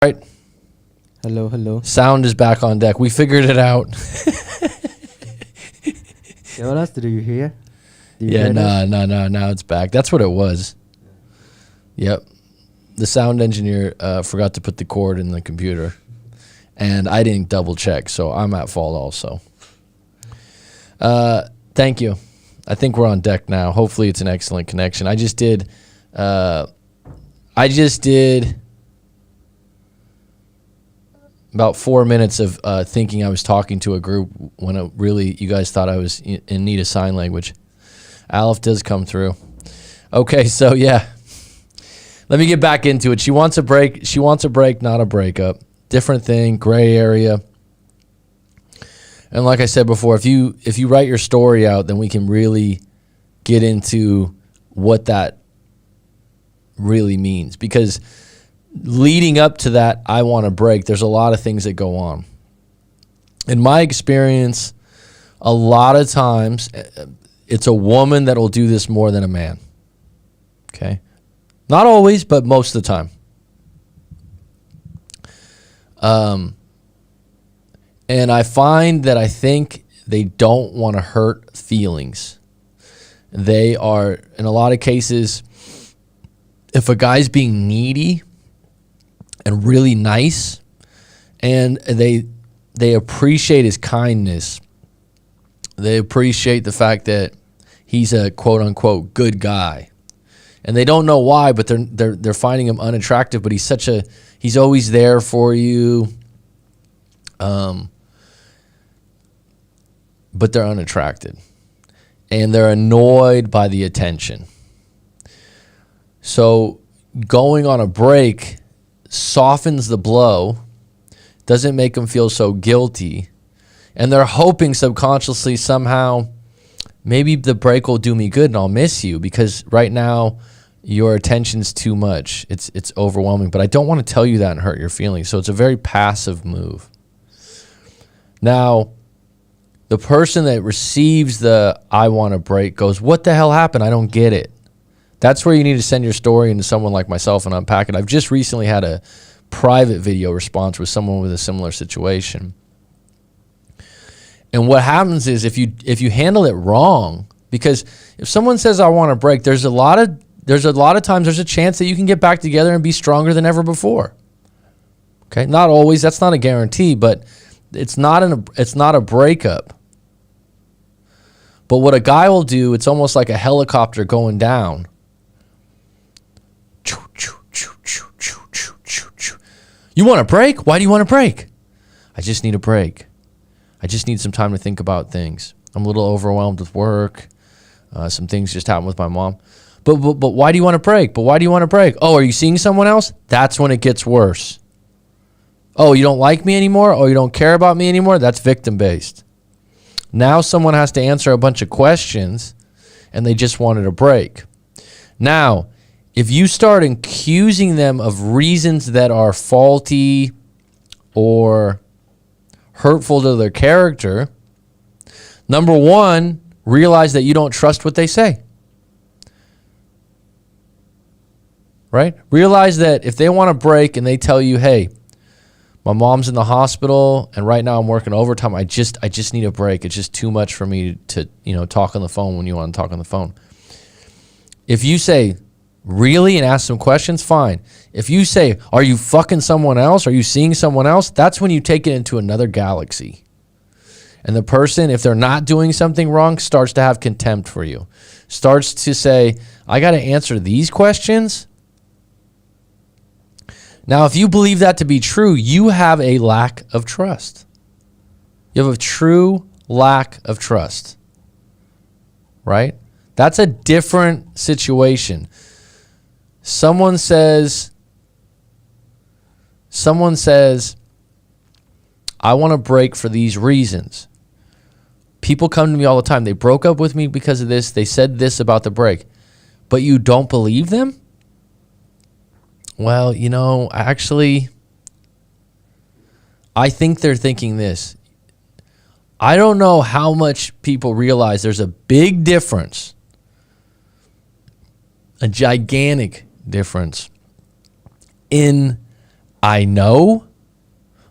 Right. Hello, hello. Sound is back on deck. We figured it out. Yeah, what else did you hear? Yeah, no. Now it's back. That's what it was. Yep. The sound engineer forgot to put the cord in the computer, and I didn't double check, so I'm at fault also. Thank you. I think we're on deck now. Hopefully it's an excellent connection. I just did about 4 minutes of thinking I was talking to a group when it really you guys thought I was in need of sign language. Aleph does come through. Okay, so yeah. Let me get back into it. She wants a break. She wants a break, not a breakup. Different thing, gray area. And like I said before, if you write your story out, then we can really get into what that really means. Because leading up to that, I want a break, there's a lot of things that go on. In my experience, a lot of times, it's a woman that will do this more than a man. Okay? Not always, but most of the time. And I find that I think they don't want to hurt feelings. They are, in a lot of cases, if a guy's being needy and really nice, and they appreciate his kindness, they appreciate the fact that he's a quote-unquote good guy. And they don't know why, but they're finding him unattractive. But he's always there for you. But they're unattracted, and they're annoyed by the attention. So going on a break softens the blow, doesn't make them feel so guilty, and they're hoping subconsciously somehow maybe the break will do me good and I'll miss you because right now your attention's too much. It's overwhelming, but I don't want to tell you that and hurt your feelings. So it's a very passive move. Now, the person that receives the I want a break goes, what the hell happened? I don't get it. That's where you need to send your story into someone like myself and unpack it. I've just recently had a private video response with someone with a similar situation. And what happens is if you handle it wrong, because if someone says I want a break, there's a lot of times there's a chance that you can get back together and be stronger than ever before. Okay, not always. That's not a guarantee, but it's not a breakup. But what a guy will do, it's almost like a helicopter going down. You want a break? Why do you want a break? I just need a break. I just need some time to think about things. I'm a little overwhelmed with work. Some things just happened with my mom. But why do you want a break? But why do you want a break? Oh, are you seeing someone else? That's when it gets worse. Oh, you don't like me anymore? Oh, you don't care about me anymore? That's victim-based. Now someone has to answer a bunch of questions, and they just wanted a break. Now, if you start accusing them of reasons that are faulty or hurtful to their character, number one, realize that you don't trust what they say. Right? Realize that if they want a break and they tell you, hey, my mom's in the hospital, and right now I'm working overtime. I just need a break. It's just too much for me to talk on the phone when you want to talk on the phone. If you say, really, and ask some questions, fine. If you say, are you fucking someone else? Are you seeing someone else? That's when you take it into another galaxy. And the person, if they're not doing something wrong, starts to have contempt for you. Starts to say, I got to answer these questions? Now, if you believe that to be true, you have a lack of trust. You have a true lack of trust, right? That's a different situation. Someone says, I want to break for these reasons. People come to me all the time. They broke up with me because of this. They said this about the break. But you don't believe them? Well, actually, I think they're thinking this. I don't know how much people realize there's a big difference, a gigantic difference in I know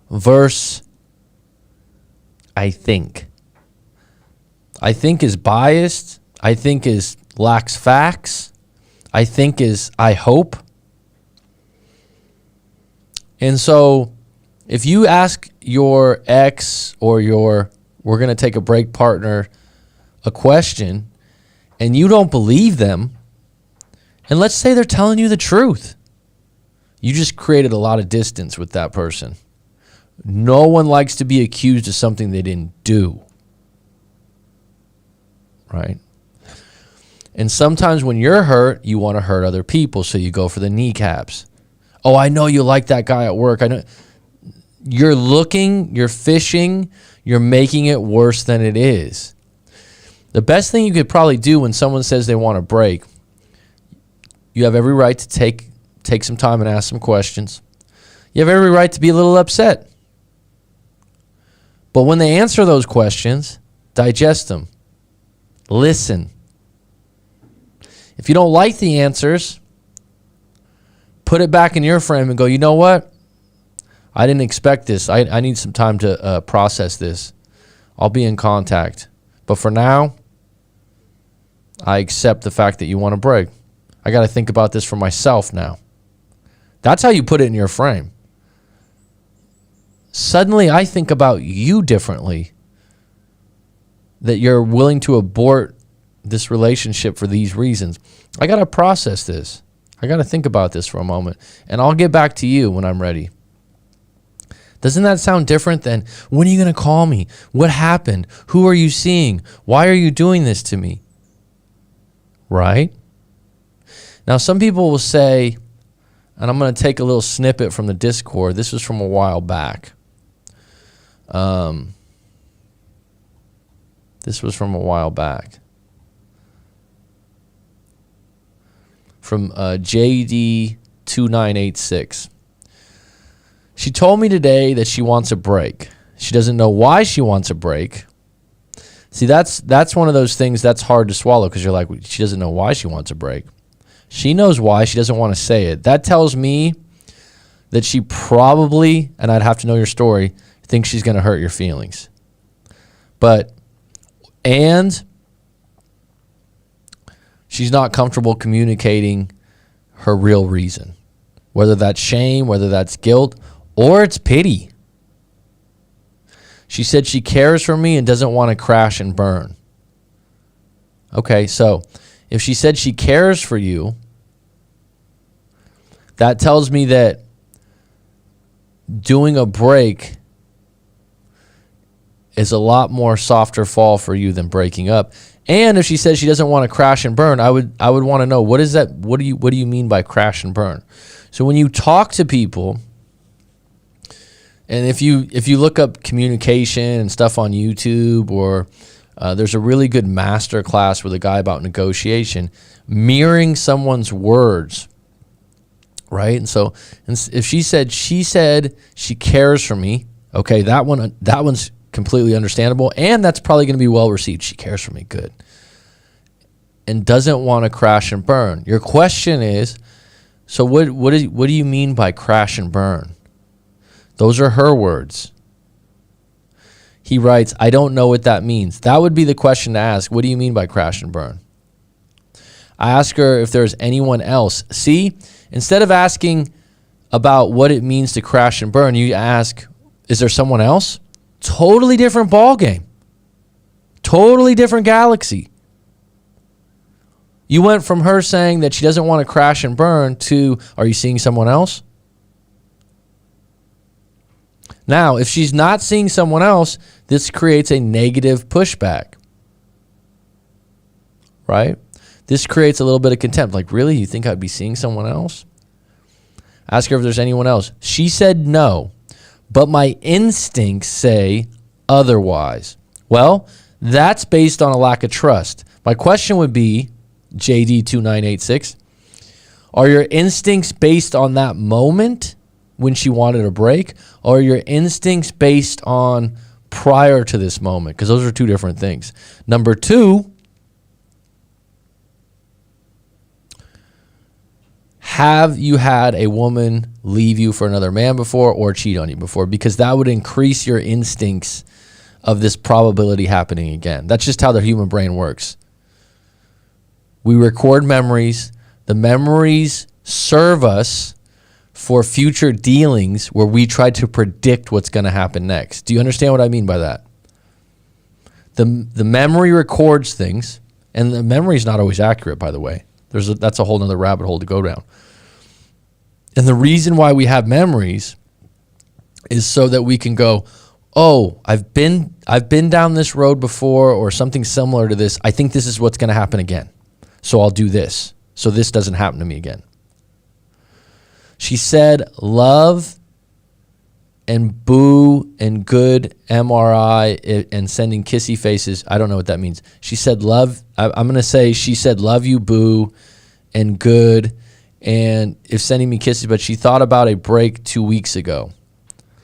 versus I think. I think is biased. I think is lacks facts. I think is I hope. And so if you ask your ex or we're going to take a break partner a question and you don't believe them, and let's say they're telling you the truth, you just created a lot of distance with that person. No one likes to be accused of something they didn't do. Right? And sometimes when you're hurt, you want to hurt other people, so you go for the kneecaps. Oh, I know you like that guy at work. I know. You're looking, you're fishing, you're making it worse than it is. The best thing you could probably do when someone says they want a break, you have every right to take some time and ask some questions. You have every right to be a little upset. But when they answer those questions, digest them. Listen. If you don't like the answers, put it back in your frame and go, you know what? I didn't expect this. I need some time to process this. I'll be in contact. But for now, I accept the fact that you want a break. I got to think about this for myself now. That's how you put it in your frame. Suddenly, I think about you differently. That you're willing to abort this relationship for these reasons. I got to process this. I got to think about this for a moment. And I'll get back to you when I'm ready. Doesn't that sound different than, when are you going to call me? What happened? Who are you seeing? Why are you doing this to me? Right? Now, some people will say, and I'm going to take a little snippet from the Discord. This was from a while back. This was from a while back. From JD2986. She told me today that she wants a break. She doesn't know why she wants a break. See, that's one of those things that's hard to swallow, because you're like, she doesn't know why she wants a break. She knows why. She doesn't want to say it. That tells me that she probably, and I'd have to know your story, thinks she's going to hurt your feelings. And she's not comfortable communicating her real reason. Whether that's shame, whether that's guilt, or it's pity. She said she cares for me and doesn't want to crash and burn. Okay, so if she said she cares for you, that tells me that doing a break is a lot more softer fall for you than breaking up. And if she says she doesn't want to crash and burn, I would want to know, what is that? What do you mean by crash and burn? So when you talk to people, and if you look up communication and stuff on YouTube, or there's a really good master class with a guy about negotiation, mirroring someone's words, right? And so, if she said she cares for me, okay, that one's completely understandable, and that's probably going to be well received. She cares for me, good. And doesn't want to crash and burn. Your question is, so what do you mean by crash and burn? Those are her words. He writes, I don't know what that means. That would be the question to ask. What do you mean by crash and burn? I ask her if there's anyone else. See, instead of asking about what it means to crash and burn, you ask, is there someone else? Totally different ball game. Totally different galaxy. You went from her saying that she doesn't want to crash and burn to, are you seeing someone else? Now, if she's not seeing someone else, this creates a negative pushback. Right? This creates a little bit of contempt. Like, really? You think I'd be seeing someone else? Ask her if there's anyone else. She said no, but my instincts say otherwise. Well, that's based on a lack of trust. My question would be, JD2986, are your instincts based on that moment when she wanted a break, or are your instincts based on prior to this moment? Because those are two different things. Number two, have you had a woman leave you for another man before or cheat on you before? Because that would increase your instincts of this probability happening again. That's just how the human brain works. We record memories. The memories serve us for future dealings where we try to predict what's going to happen next. Do you understand what I mean by that? The memory records things, and the memory is not always accurate, by the way. That's a whole nother rabbit hole to go down. And the reason why we have memories is so that we can go, oh, I've been down this road before or something similar to this. I think this is what's going to happen again. So I'll do this. So this doesn't happen to me again. She said love and boo and good MRI and sending kissy faces. I don't know what that means. She said love. I'm going to say she said love you, boo, and good. And if sending me kisses, but she thought about a break 2 weeks ago.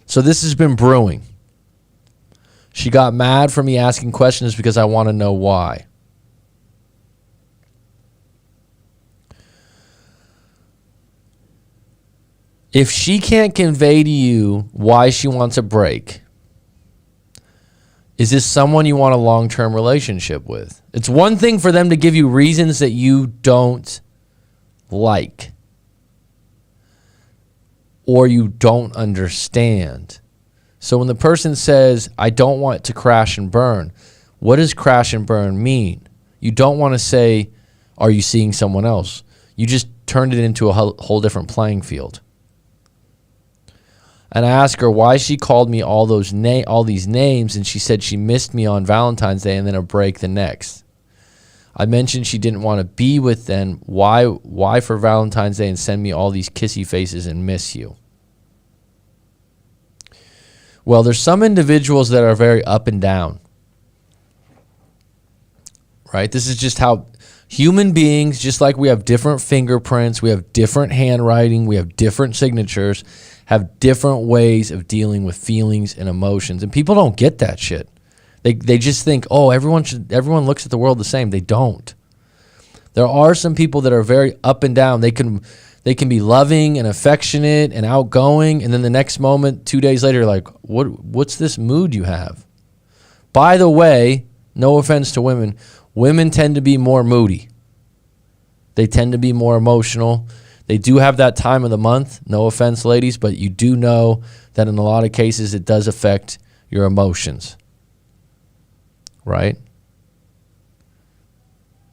So this has been brewing. She got mad for me asking questions because I want to know why. If she can't convey to you why she wants a break, is this someone you want a long-term relationship with? It's one thing for them to give you reasons that you don't like or you don't understand. So when the person says, I don't want to crash and burn, what does crash and burn mean? You don't want to say, are you seeing someone else? You just turned it into a whole different playing field. And I asked her why she called me all these names, and she said she missed me on Valentine's Day and then a break the next. I mentioned she didn't want to be with them. Why for Valentine's Day and send me all these kissy faces and miss you? Well, there's some individuals that are very up and down. Right? This is just how human beings, just like we have different fingerprints, we have different handwriting, we have different signatures, have different ways of dealing with feelings and emotions. And people don't get that shit. They just think, oh, everyone looks at the world the same. They don't. There are some people that are very up and down. They can be loving and affectionate and outgoing, and then the next moment, 2 days later, like, what's this mood you have? By the way, no offense to women tend to be more moody. They tend to be more emotional. They do have that time of the month. No offense, ladies, but you do know that in a lot of cases it does affect your emotions. Right?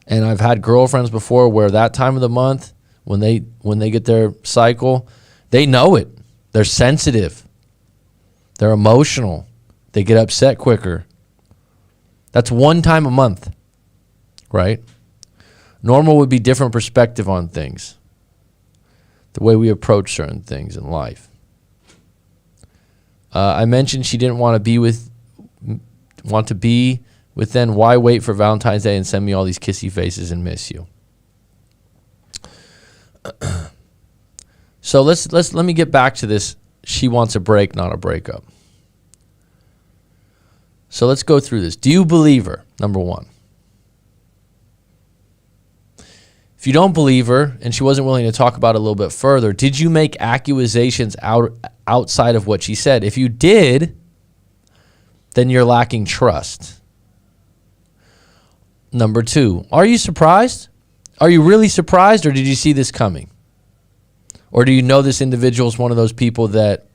And I've had girlfriends before where that time of the month, when they get their cycle, they know it. They're sensitive. They're emotional. They get upset quicker. That's one time a month. Right? Normal would be different perspective on things. The way we approach certain things in life. I mentioned she didn't want to be with then. Why wait for Valentine's Day and send me all these kissy faces and miss you? So let me get back to this. She wants a break, not a breakup. So let's go through this. Do you believe her? Number one. If you don't believe her and she wasn't willing to talk about it a little bit further, did you make accusations outside of what she said? If you did, then you're lacking trust. Number two, are you surprised? Are you really surprised, or did you see this coming? Or do you know this individual is one of those people that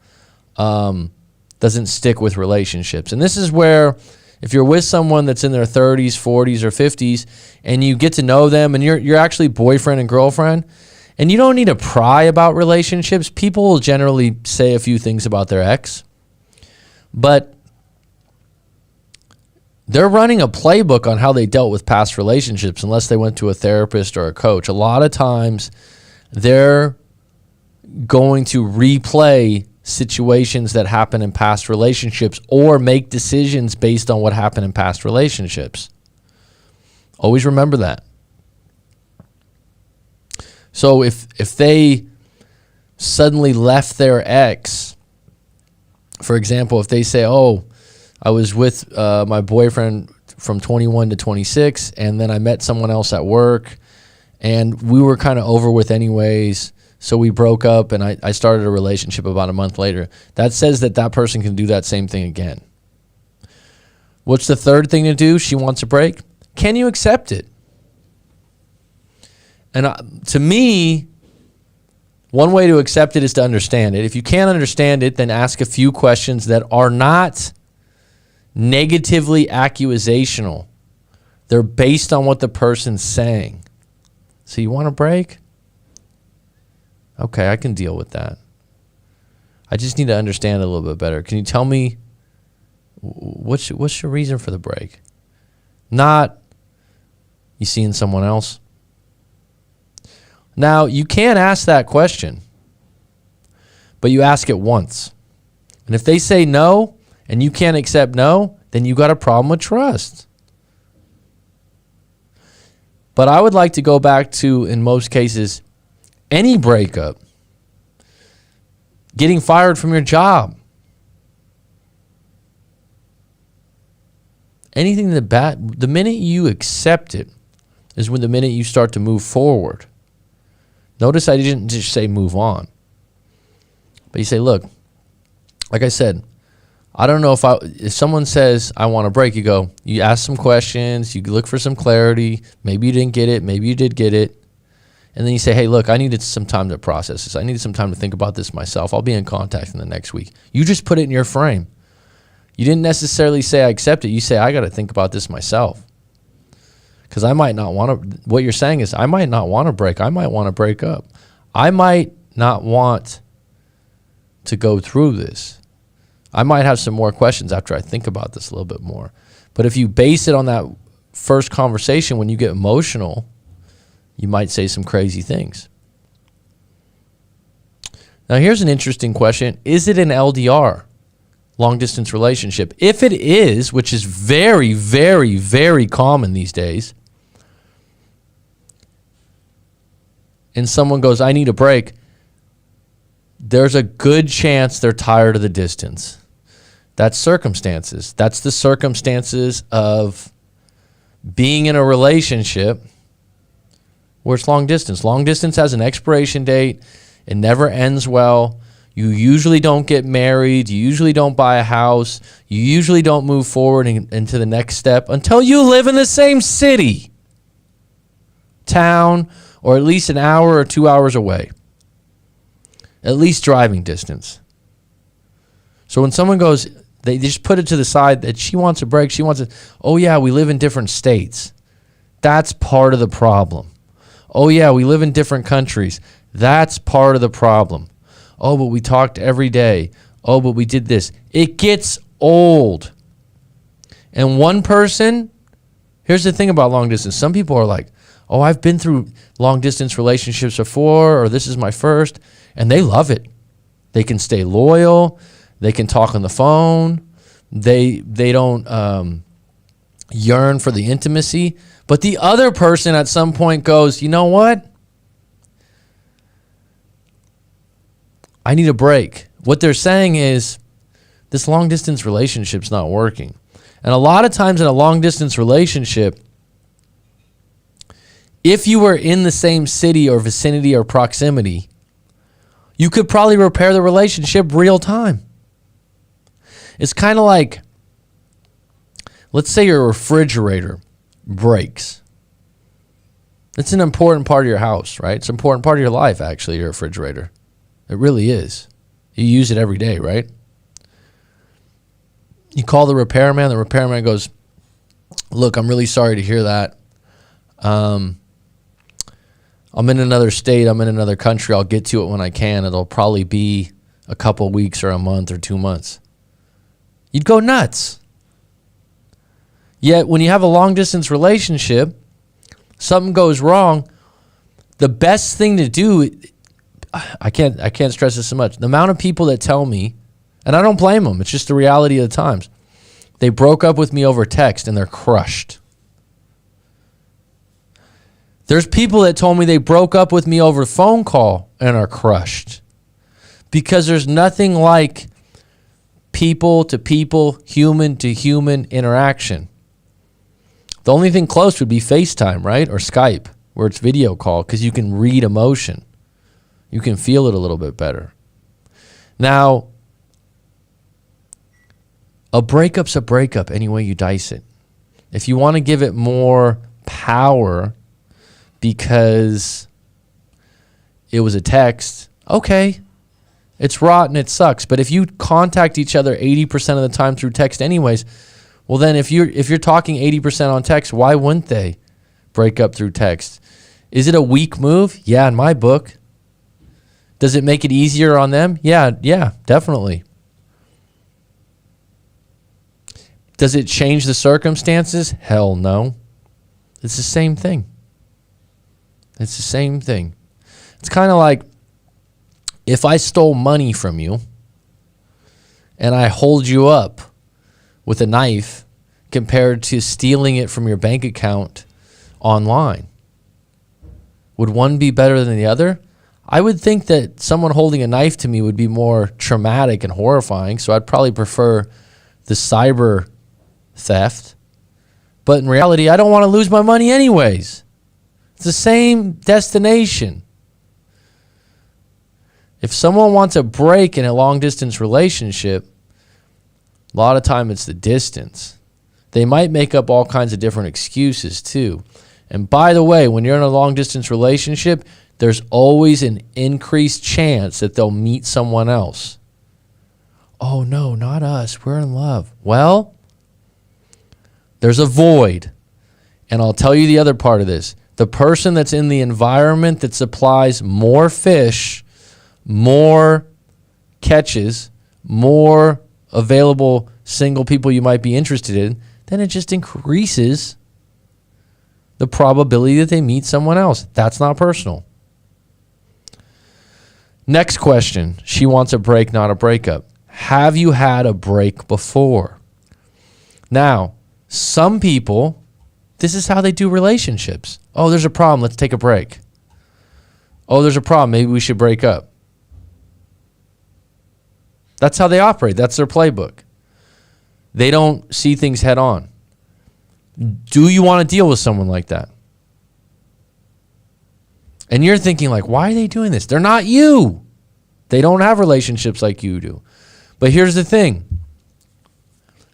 doesn't stick with relationships? And this is where, if you're with someone that's in their 30s, 40s, or 50s, and you get to know them, and you're actually boyfriend and girlfriend, and you don't need to pry about relationships. People will generally say a few things about their ex, but they're running a playbook on how they dealt with past relationships unless they went to a therapist or a coach. A lot of times, they're going to replay situations that happen in past relationships or make decisions based on what happened in past relationships. Always remember that. So if they suddenly left their ex, for example, if they say, oh, I was with my boyfriend from 21 to 26, and then I met someone else at work, and we were kind of over with anyways, so we broke up and I started a relationship about a month later. That says that person can do that same thing again. What's the third thing to do? She wants a break. Can you accept it? And to me, one way to accept it is to understand it. If you can't understand it, then ask a few questions that are not negatively accusational. They're based on what the person's saying. So you want a break? Okay, I can deal with that. I just need to understand it a little bit better. Can you tell me what's your reason for the break? Not you seeing someone else. Now, you can ask that question, but you ask it once. And if they say no and you can't accept no, then you got a problem with trust. But I would like to go back to, in most cases, any breakup, getting fired from your job, anything that bad, the minute you accept it is when the minute you start to move forward. Notice I didn't just say move on, but you say, look, like I said, I don't know if someone says I want a break, you ask some questions, you look for some clarity. Maybe you didn't get it, maybe you did get it. And then you say, hey, look, I needed some time to process this. I needed some time to think about this myself. I'll be in contact in the next week. You just put it in your frame. You didn't necessarily say I accept it. You say, I got to think about this myself. Because I might not want to, what you're saying is I might not want to break. I might want to break up. I might not want to go through this. I might have some more questions after I think about this a little bit more. But if you base it on that first conversation, when you get emotional, you might say some crazy things. Now, here's an interesting question. Is it an LDR, long-distance relationship? If it is, which is very, very, very common these days, and someone goes, I need a break, there's a good chance they're tired of the distance. That's circumstances. That's the circumstances of being in a relationship where it's long distance. Long distance has an expiration date. It never ends well. You usually don't get married. You usually don't buy a house. You usually don't move forward into the next step until you live in the same city, town, or at least an hour or 2 hours away. At least driving distance. So when someone goes, they just put it to the side that she wants a break. She wants oh yeah, we live in different states. That's part of the problem. Oh yeah, we live in different countries. That's part of the problem. Oh, but we talked every day. Oh, but we did this. It gets old. And one person, here's the thing about long distance. Some people are like, oh, I've been through long distance relationships before, or this is my first, and they love it. They can stay loyal. They can talk on the phone. They don't yearn for the intimacy. But the other person at some point goes, you know what? I need a break. What they're saying is this long distance relationship's not working. And a lot of times in a long distance relationship, if you were in the same city or vicinity or proximity, you could probably repair the relationship real time. It's kind of like, let's say your refrigerator breaks. It's an important part of your house, right? It's an important part of your life, actually, your refrigerator. It really is. You use it every day, right? You call the repairman. The repairman goes, look, I'm really sorry to hear that. I'm in another state. I'm in another country. I'll get to it when I can. It'll probably be a couple weeks or a month or 2 months. You'd go nuts. Yet when you have a long distance relationship, something goes wrong, the best thing to do, I can't stress this so much. The amount of people that tell me, and I don't blame them, it's just the reality of the times. They broke up with me over text and they're crushed. There's people that told me they broke up with me over phone call and are crushed. Because there's nothing like people to people, human to human interaction. The only thing close would be FaceTime, right? Or Skype, where it's video call, because you can read emotion. You can feel it a little bit better. Now, a breakup's a breakup any way you dice it. If you want to give it more power because it was a text, okay, it's rotten, it sucks. But if you contact each other 80% of the time through text anyways, well then if you're talking 80% on text, why wouldn't they break up through text? Is it a weak move? Yeah, in my book. Does it make it easier on them? Yeah, definitely. Does it change the circumstances? Hell no. It's the same thing. It's the same thing. It's kind of like if I stole money from you and I hold you up with a knife compared to stealing it from your bank account online. Would one be better than the other? I would think that someone holding a knife to me would be more traumatic and horrifying, so I'd probably prefer the cyber theft. But in reality, I don't want to lose my money anyways. It's the same destination. If someone wants a break in a long-distance relationship, a lot of time it's the distance. They might make up all kinds of different excuses too. And by the way, when you're in a long-distance relationship, there's always an increased chance that they'll meet someone else. Oh no, not us. We're in love. Well, there's a void. And I'll tell you the other part of this. The person that's in the environment that supplies more fish, more catches, more available single people you might be interested in, then it just increases the probability that they meet someone else. That's not personal. Next question. She wants a break, not a breakup. Have you had a break before? Now, some people, this is how they do relationships. Oh, there's a problem. Let's take a break. Oh, there's a problem. Maybe we should break up. That's how they operate. That's their playbook. They don't see things head on. Do you want to deal with someone like that? And you're thinking like, why are they doing this? They're not you. They don't have relationships like you do. But here's the thing.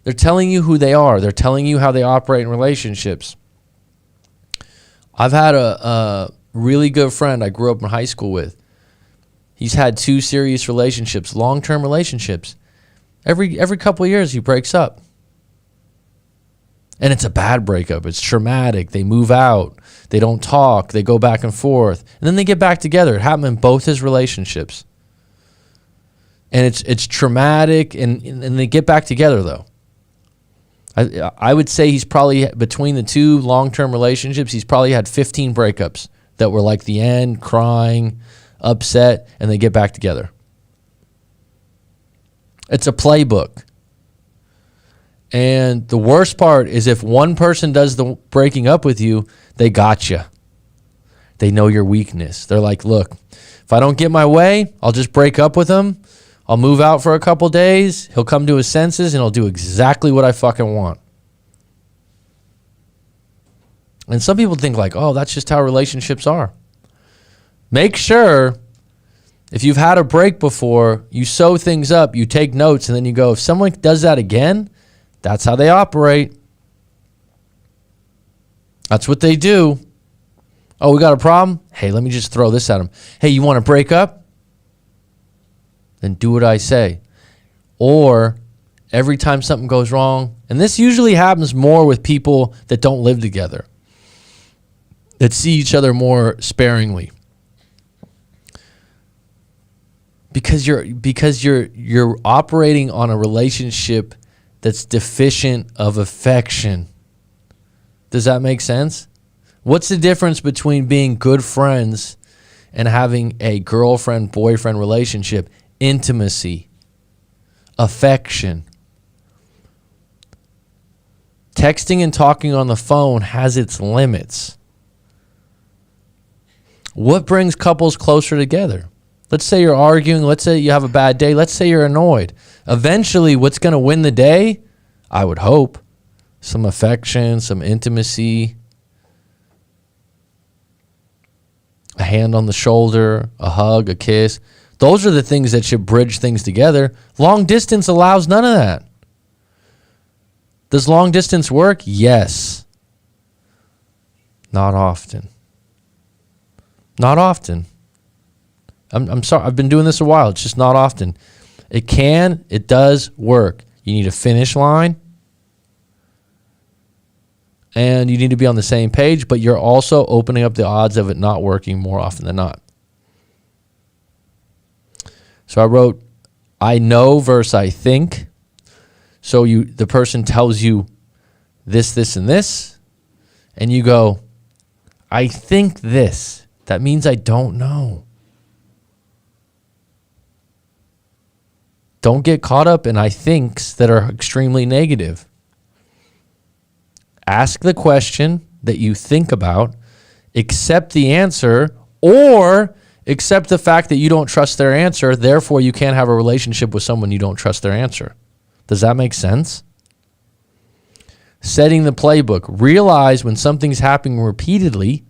They're telling you who they are. They're telling you how they operate in relationships. I've had a really good friend I grew up in high school with. He's had 2 serious relationships, long-term relationships. Every couple of years he breaks up. And it's a bad breakup. It's traumatic. They move out. They don't talk. They go back and forth. And then they get back together. It happened in both his relationships. And it's traumatic, and they get back together, though. I would say he's probably, between the 2 long-term relationships, he's probably had 15 breakups that were like the end, crying, upset, and they get back together. It's a playbook. And the worst part is if one person does the breaking up with you, they got you. They know your weakness. They're like, look, if I don't get my way, I'll just break up with him. I'll move out for a couple days. He'll come to his senses and he'll do exactly what I fucking want. And some people think like, oh, that's just how relationships are. Make sure if you've had a break before, you sew things up, you take notes, and then you go, if someone does that again, that's how they operate. That's what they do. Oh, we got a problem? Hey, let me just throw this at them. Hey, you want to break up? Then do what I say. Or every time something goes wrong, and this usually happens more with people that don't live together, that see each other more sparingly. Because you're operating on a relationship that's deficient of affection. Does that make sense? What's the difference between being good friends and having a girlfriend-boyfriend relationship? Intimacy, affection. Texting and talking on the phone has its limits. What brings couples closer together? Let's say you're arguing. Let's say you have a bad day. Let's say you're annoyed. Eventually, what's going to win the day? I would hope some affection, some intimacy, a hand on the shoulder, a hug, a kiss. Those are the things that should bridge things together. Long distance allows none of that. Does long distance work? Yes. Not often. Not often. I'm sorry. I've been doing this a while. It's just not often. It does work. You need a finish line. And you need to be on the same page, but you're also opening up the odds of it not working more often than not. So I wrote, I know versus I think. So the person tells you this, this, and this, and you go, I think this. That means I don't know. Don't get caught up in I thinks that are extremely negative. Ask the question that you think about, accept the answer, or accept the fact that you don't trust their answer, therefore you can't have a relationship with someone you don't trust their answer. Does that make sense? Setting the playbook. Realize when something's happening repeatedly,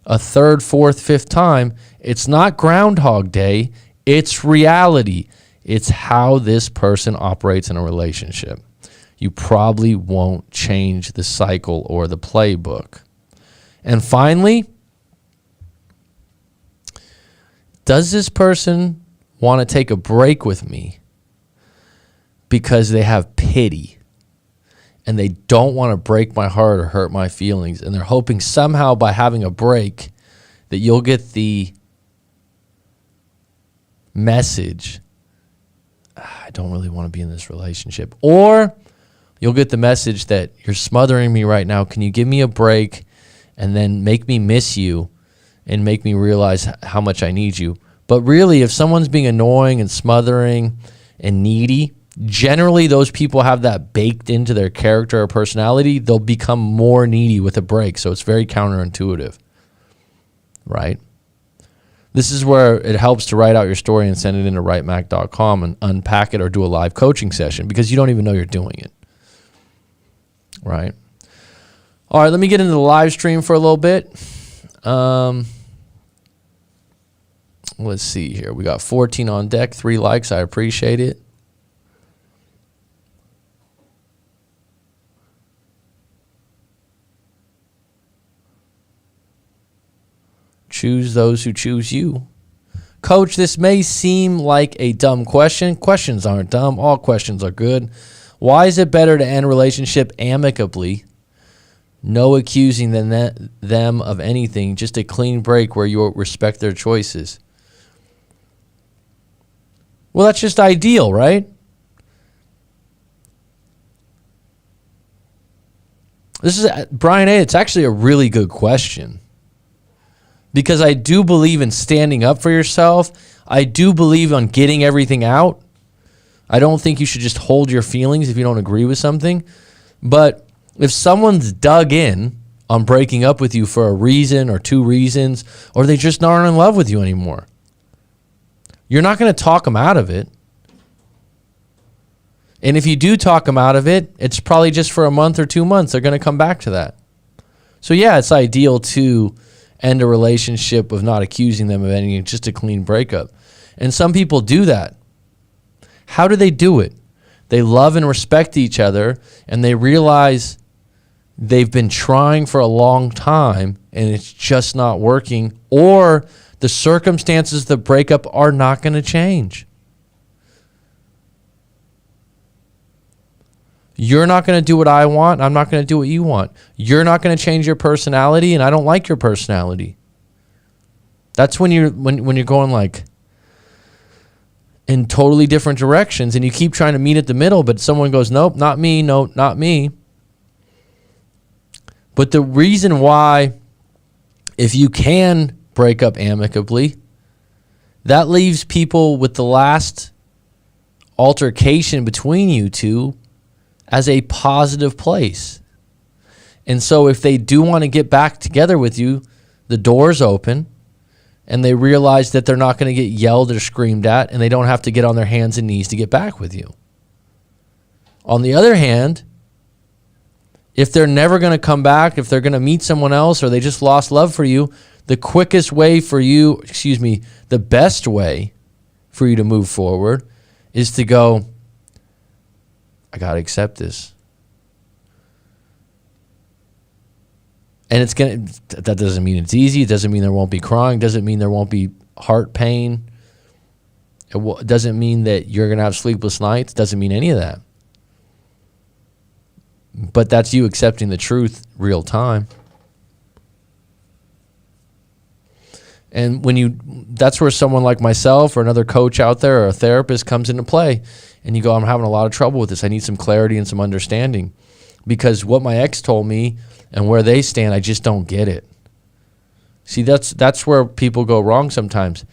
a third, fourth, fifth time, it's not Groundhog Day, it's reality. It's how this person operates in a relationship. You probably won't change the cycle or the playbook. And finally, does this person want to take a break with me because they have pity and they don't want to break my heart or hurt my feelings, and they're hoping somehow by having a break that you'll get the message, I don't really want to be in this relationship, or you'll get the message that you're smothering me right now. Can you give me a break and then make me miss you and make me realize how much I need you? But really, if someone's being annoying and smothering and needy, generally those people have that baked into their character or personality. They'll become more needy with a break. So it's very counterintuitive, right? This is where it helps to write out your story and send it into writemac.com and unpack it or do a live coaching session, because you don't even know you're doing it. Right. All right, let me get into the live stream for a little bit. Let's see here. We got 14 on deck, 3 likes. I appreciate it. Choose those who choose you. Coach, this may seem like a dumb question. Questions aren't dumb. All questions are good. Why is it better to end a relationship amicably? No accusing them of anything, just a clean break where you respect their choices. Well, that's just ideal, right? This is Brian A. It's actually a really good question, because I do believe in standing up for yourself. I do believe on getting everything out. I don't think you should just hold your feelings if you don't agree with something. But if someone's dug in on breaking up with you for a reason or 2 reasons, or they just aren't in love with you anymore, you're not going to talk them out of it. And if you do talk them out of it, it's probably just for a month or 2 months. They're going to come back to that. So yeah, it's ideal to end a relationship with not accusing them of anything, just a clean breakup. And some people do that. How do they do it? They love and respect each other, and they realize they've been trying for a long time and it's just not working, or the circumstances of the breakup are not going to change. You're not going to do what I want. I'm not going to do what you want. You're not going to change your personality, and I don't like your personality. That's when you're going like in totally different directions, and you keep trying to meet at the middle, but someone goes, nope, not me, no, not me. But the reason why, if you can break up amicably, that leaves people with the last altercation between you two as a positive place. And so if they do want to get back together with you, the door's open, and they realize that they're not going to get yelled or screamed at, and they don't have to get on their hands and knees to get back with you. On the other hand, if they're never going to come back, if they're going to meet someone else, or they just lost love for you, the quickest way for you, the best way for you to move forward is to go, I got to accept this. And that doesn't mean it's easy. It doesn't mean there won't be crying. It doesn't mean there won't be heart pain. It doesn't mean that you're going to have sleepless nights. It doesn't mean any of that. But that's you accepting the truth real time. And that's where someone like myself or another coach out there or a therapist comes into play. And you go, I'm having a lot of trouble with this. I need some clarity and some understanding. Because what my ex told me and where they stand, I just don't get it. See, that's where people go wrong sometimes.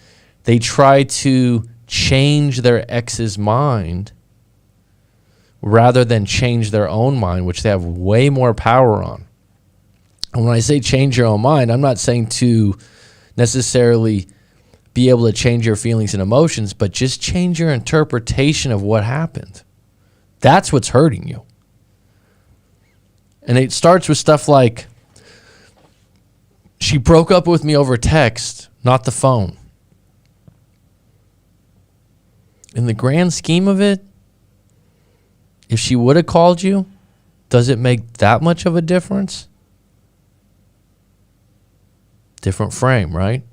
They try to change their ex's mind rather than change their own mind, which they have way more power on. And when I say change your own mind, I'm not saying to necessarily be able to change your feelings and emotions, but just change your interpretation of what happened. That's what's hurting you. And it starts with stuff like, she broke up with me over text, not the phone. In the grand scheme of it, if she would have called you, does it make that much of a difference? Different frame, right?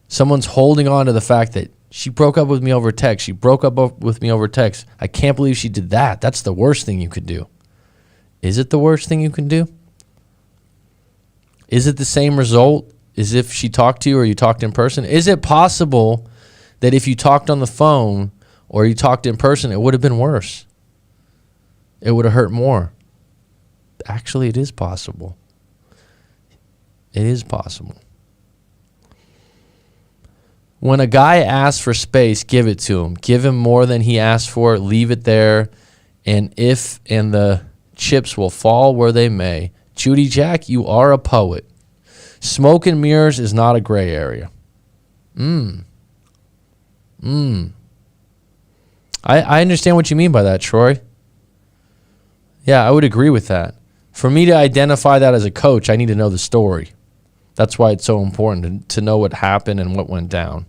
Someone's holding on to the fact that she broke up with me over text. She broke up with me over text. I can't believe she did that. That's the worst thing you could do. Is it the worst thing you can do? Is it the same result as if she talked to you or you talked in person? Is it possible that if you talked on the phone or you talked in person, it would have been worse? It would have hurt more. Actually, it is possible. It is possible. When a guy asks for space, give it to him. Give him more than he asked for. Leave it there. And the chips will fall where they may. Judy Jack, you are a poet. Smoke and mirrors is not a gray area. I understand what you mean by that, Troy. Yeah, I would agree with that. For me to identify that as a coach, I need to know the story. That's why it's so important to know what happened and what went down.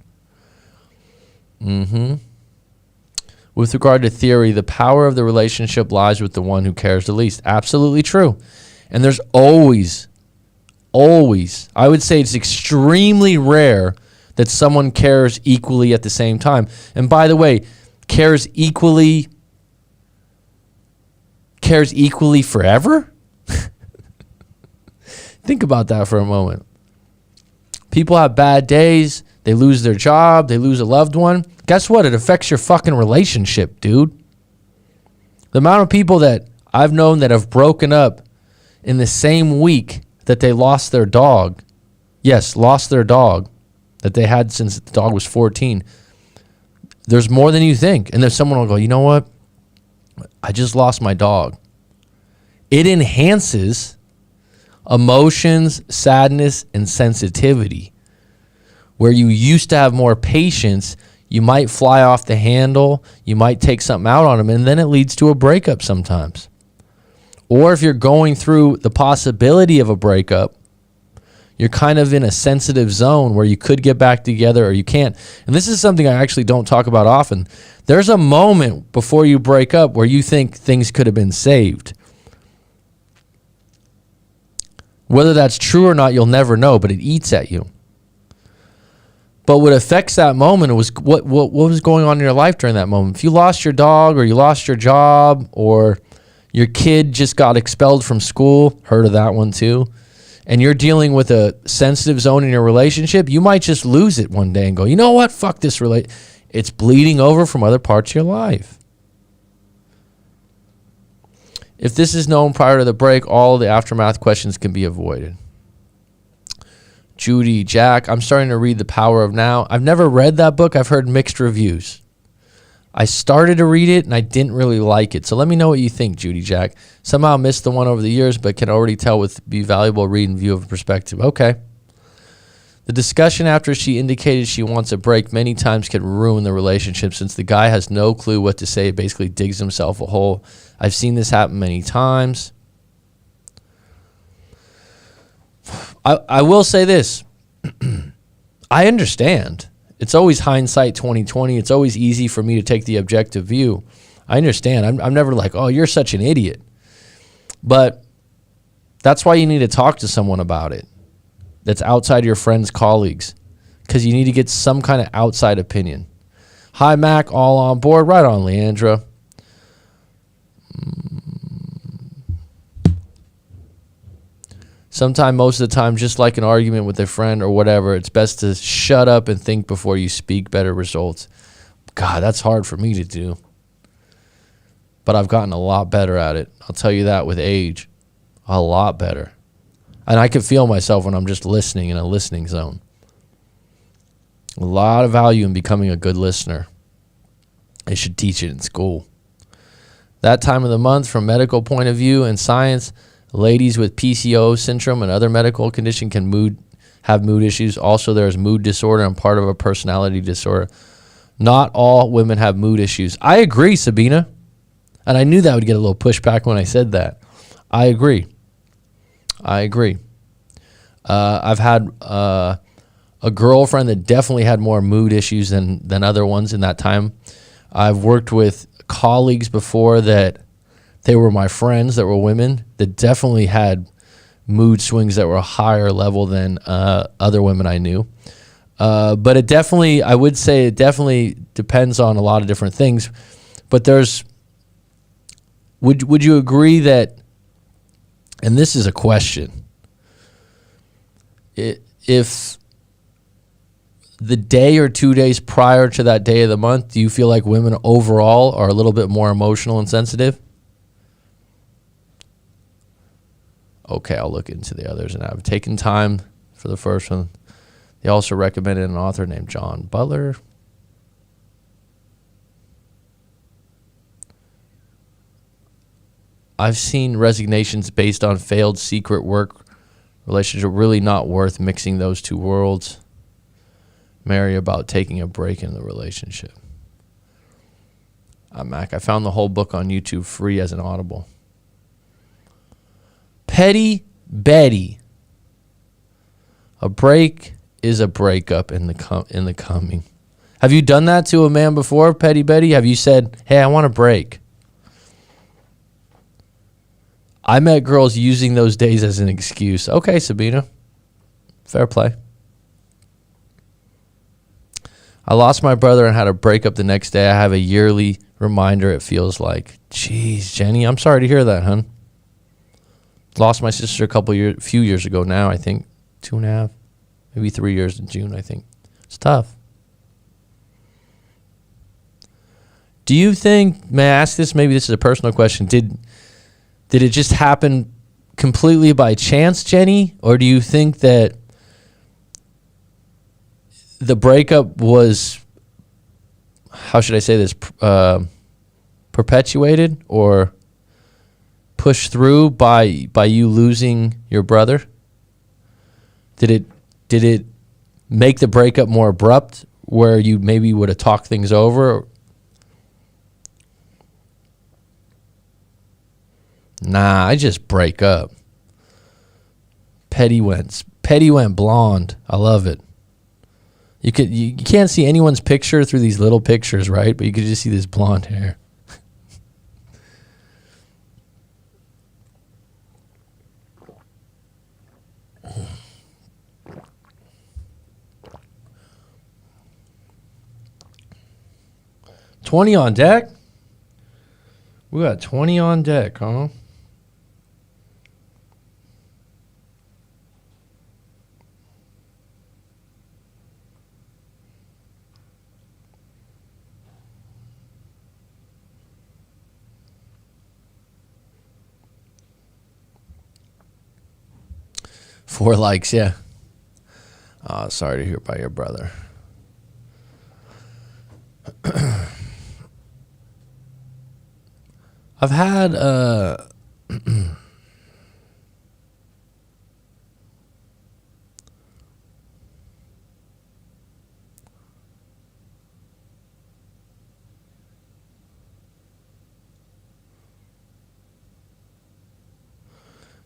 With regard to theory, the power of the relationship lies with the one who cares the least. Absolutely true. And there's always, I would say it's extremely rare that someone cares equally at the same time. And by the way, cares equally forever? Think about that for a moment. People have bad days. They lose their job. They lose a loved one. Guess what? It affects your fucking relationship, dude. The amount of people that I've known that have broken up in the same week that they lost their dog. Yes, lost their dog that they had since the dog was 14. There's more than you think. And then someone will go, you know what? I just lost my dog. It enhances emotions, sadness, and sensitivity. Where you used to have more patience, you might fly off the handle, you might take something out on them, and then it leads to a breakup sometimes. Or if you're going through the possibility of a breakup, you're kind of in a sensitive zone where you could get back together or you can't. And this is something I actually don't talk about often. There's a moment before you break up where you think things could have been saved. Whether that's true or not, you'll never know, but it eats at you. But what affects that moment was what was going on in your life during that moment. If you lost your dog or you lost your job or your kid just got expelled from school, heard of that one too, and you're dealing with a sensitive zone in your relationship, you might just lose it one day and go, you know what, fuck this it's bleeding over from other parts of your life. If this is known prior to the break, all the aftermath questions can be avoided. Judy, Jack, I'm starting to read The Power of Now. I've never read that book. I've heard mixed reviews. I started to read it and I didn't really like it. So let me know what you think, Judy, Jack. Somehow missed the one over the years, but can already tell with be valuable read and view of a perspective. Okay. The discussion after she indicated she wants a break many times can ruin the relationship since the guy has no clue what to say, basically digs himself a hole. I've seen this happen many times. I will say this. I understand. It's always hindsight 2020. It's always easy for me to take the objective view. I understand. I'm never like, oh, you're such an idiot. But that's why you need to talk to someone about it that's outside your friends, colleagues, because you need to get some kind of outside opinion. Hi, Mac, all on board. Right on, Leandra. Sometimes, most of the time, just like an argument with a friend or whatever, it's best to shut up and think before you speak. Better results. God, that's hard for me to do. But I've gotten a lot better at it. I'll tell you that with age. A lot better. And I can feel myself when I'm just listening in a listening zone. A lot of value in becoming a good listener. They should teach it in school. That time of the month, from medical point of view and science, ladies with PCO syndrome and other medical condition can have mood issues. Also, there is mood disorder and part of a personality disorder. Not all women have mood issues. I agree, Sabina. And I knew that would get a little pushback when I said that. I agree. I've had a girlfriend that definitely had more mood issues than other ones in that time. I've worked with colleagues before that they were my friends that were women that definitely had mood swings that were a higher level than other women I knew. But it definitely, I would say it definitely depends on a lot of different things. But would you agree that, and this is a question, if the day or 2 days prior to that day of the month, do you feel like women overall are a little bit more emotional and sensitive? Okay, I'll look into the others. And I've taken time for the first one. They also recommended an author named John Butler. I've seen resignations based on failed secret work relationship. Really not worth mixing those two worlds. Mary about taking a break in the relationship. Mac, I found the whole book on YouTube free as an Audible. Petty Betty. A break is a breakup in the coming. Have you done that to a man before, Petty Betty? Have you said, hey, I want a break? I met girls using those days as an excuse. Okay, Sabina. Fair play. I lost my brother and had a breakup the next day. I have a yearly reminder, it feels like. Jeez, Jenny, I'm sorry to hear that, hun. Lost my sister few years ago now, I think. 2.5, maybe 3 years in June, I think. It's tough. Do you think, may I ask this, maybe this is a personal question, did it just happen completely by chance, Jenny? Or do you think that the breakup was, how should I say this, perpetuated or pushed through by you losing your brother? Did it make the breakup more abrupt where you maybe would have talked things over? Nah, I just break up. Petty went blonde. I love it. You can't see anyone's picture through these little pictures, right? But you could just see this blonde hair. $20 on deck? We got 20 on deck, huh? Four likes, yeah. Oh, sorry to hear about your brother. I've had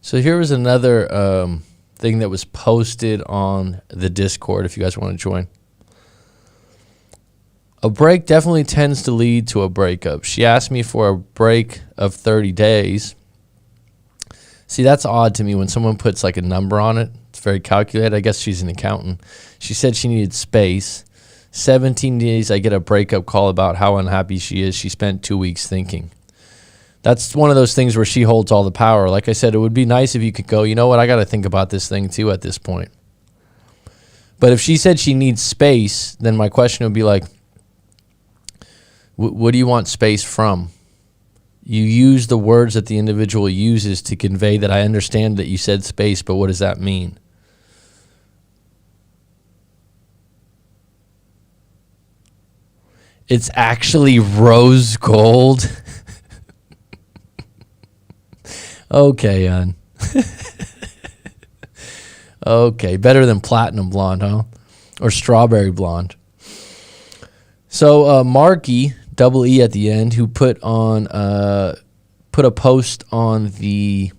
so here was another thing that was posted on the Discord if you guys want to join. A break definitely tends to lead to a breakup. She asked me for a break of 30 days. See, that's odd to me when someone puts like a number on it. It's very calculated. I guess she's an accountant. She said she needed space. 17 days, I get a breakup call about how unhappy she is. She spent 2 weeks thinking. That's one of those things where she holds all the power. Like I said, it would be nice if you could go, you know what, I got to think about this thing too at this point. But if she said she needs space, then my question would be like, what do you want space from? You use the words that the individual uses to convey that I understand that you said space, but what does that mean? It's actually rose gold. Okay, Hun. Okay, better than platinum blonde, huh? Or strawberry blonde. So Marky, double E at the end, who put a post on the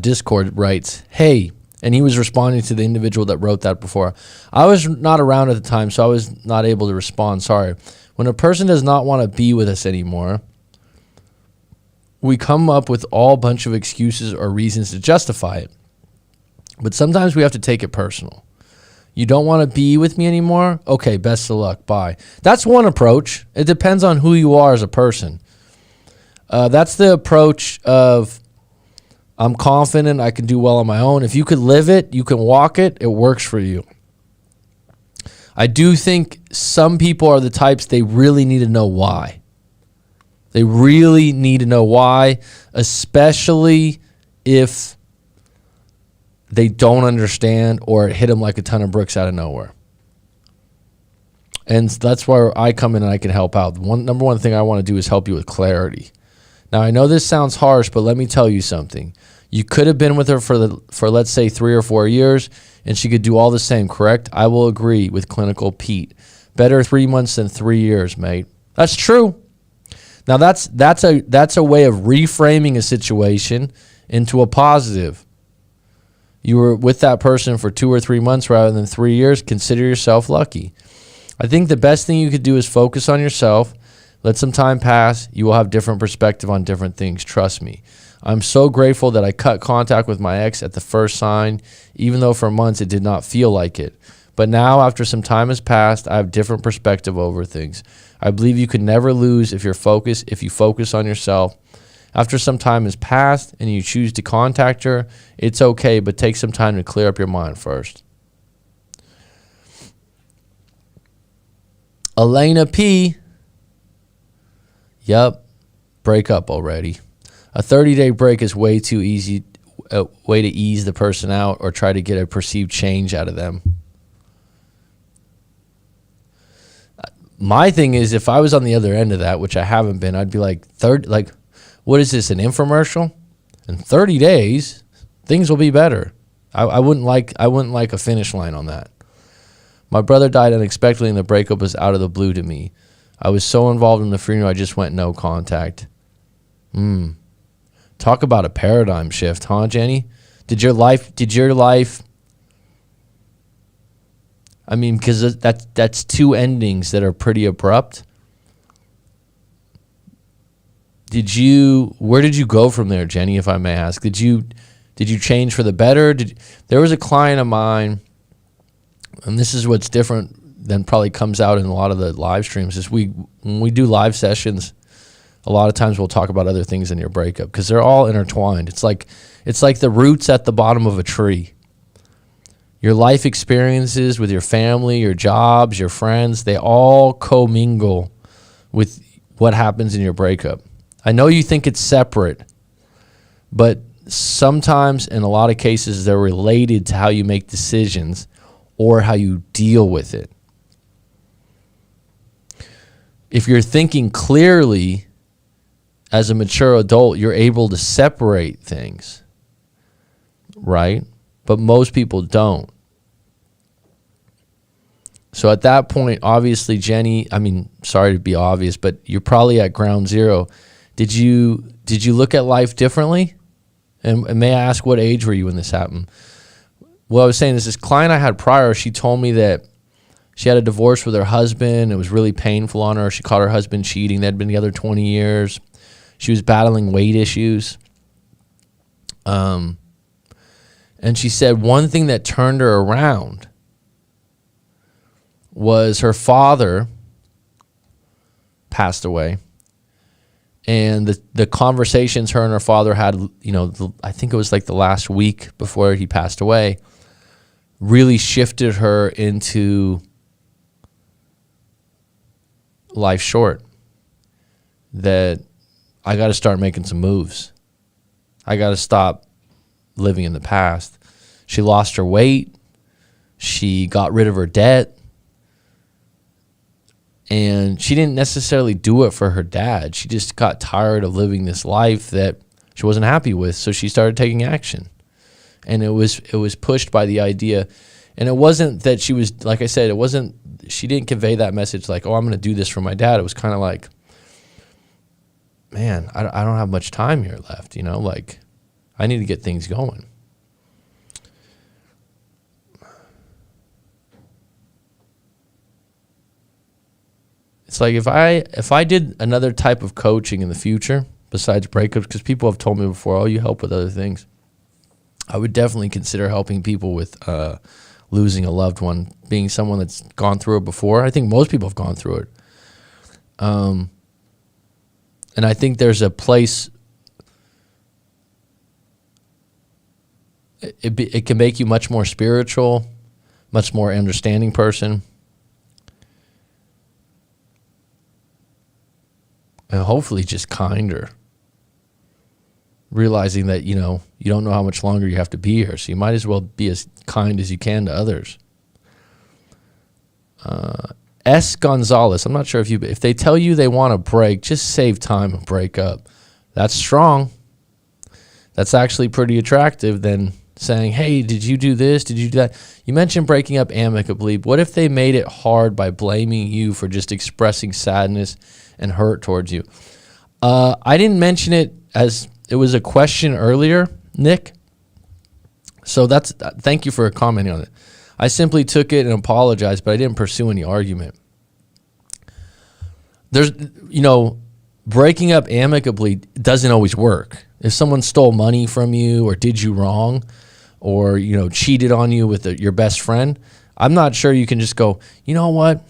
Discord, writes, "Hey," and he was responding to the individual that wrote that before. I was not around at the time, so I was not able to respond. Sorry. When a person does not want to be with us anymore, we come up with all bunch of excuses or reasons to justify it. But sometimes we have to take it personal. You don't want to be with me anymore? Okay, best of luck. Bye. That's one approach. It depends on who you are as a person. That's the approach of, I'm confident I can do well on my own. If you could live it, you can walk it, it works for you. I do think some people are the types, they really need to know why. They really need to know why, especially if they don't understand or it hit them like a ton of bricks out of nowhere. And that's where I come in and I can help out. Number one thing I want to do is help you with clarity. Now, I know this sounds harsh, but let me tell you something. You could have been with her for let's say 3 or 4 years, and she could do all the same, correct? I will agree with Clinical Pete. Better 3 months than 3 years, mate. That's true. Now, that's a way of reframing a situation into a positive. You were with that person for 2 or 3 months rather than 3 years. Consider yourself lucky. I think the best thing you could do is focus on yourself. Let some time pass. You will have different perspective on different things. Trust me. I'm so grateful that I cut contact with my ex at the first sign, even though for months it did not feel like it. But now, after some time has passed, I have different perspective over things. I believe you can never lose if you focus on yourself. After some time has passed and you choose to contact her, it's okay, but take some time to clear up your mind first. Elena P. Yep, break up already. A 30-day break is way too easy, a way to ease the person out or try to get a perceived change out of them. My thing is, if I was on the other end of that, which I haven't been, I'd be like, what is this, an infomercial? In 30 days, things will be better. I wouldn't like a finish line on that. My brother died unexpectedly, and the breakup was out of the blue to me. I was so involved in the funeral, I just went no contact. Talk about a paradigm shift, huh, Jenny? Did your life? I mean, because that's two endings that are pretty abrupt. Where did you go from there, Jenny, if I may ask? Did you change for the better? There was a client of mine, and this is what's different than probably comes out in a lot of the live streams, is when we do live sessions, a lot of times we'll talk about other things in your breakup because they're all intertwined. It's like the roots at the bottom of a tree. Your life experiences with your family, your jobs, your friends, they all commingle with what happens in your breakup. I know you think it's separate, but sometimes, in a lot of cases, they're related to how you make decisions or how you deal with it. If you're thinking clearly as a mature adult, you're able to separate things, right? But most people don't. So at that point, obviously, Jenny, sorry to be obvious, but you're probably at ground zero. Did you look at life differently? And may I ask, what age were you when this happened? Well, I was saying this client I had prior, she told me that she had a divorce with her husband. It was really painful on her. She caught her husband cheating. They'd been together 20 years. She was battling weight issues. And she said one thing that turned her around was her father passed away. And the conversations her and her father had, I think it was like the last week before he passed away, really shifted her into life short. That I got to start making some moves. I got to stop living in the past. She lost her weight. She got rid of her debt. And she didn't necessarily do it for her dad. She just got tired of living this life that she wasn't happy with. So she started taking action. And it was pushed by the idea. And it wasn't that she was, like I said, she didn't convey that message like, oh, I'm going to do this for my dad. It was kind of like, man, I don't have much time here left. Like I need to get things going. It's like if I did another type of coaching in the future besides breakups, because people have told me before, oh, you help with other things. I would definitely consider helping people with losing a loved one, being someone that's gone through it before. I think most people have gone through it. And I think there's a place, it can make you much more spiritual, much more understanding person. And hopefully just kinder. Realizing that, you don't know how much longer you have to be here. So you might as well be as kind as you can to others. S. Gonzalez, I'm not sure if they tell you they want to break, just save time and break up. That's strong. That's actually pretty attractive than saying, hey, did you do this? Did you do that? You mentioned breaking up amicably. What if they made it hard by blaming you for just expressing sadness and hurt towards you? I didn't mention it as it was a question earlier, Nick. So thank you for commenting on it. I simply took it and apologized, but I didn't pursue any argument. There's, breaking up amicably doesn't always work. If someone stole money from you or did you wrong or, cheated on you with your best friend, I'm not sure you can just go, you know what?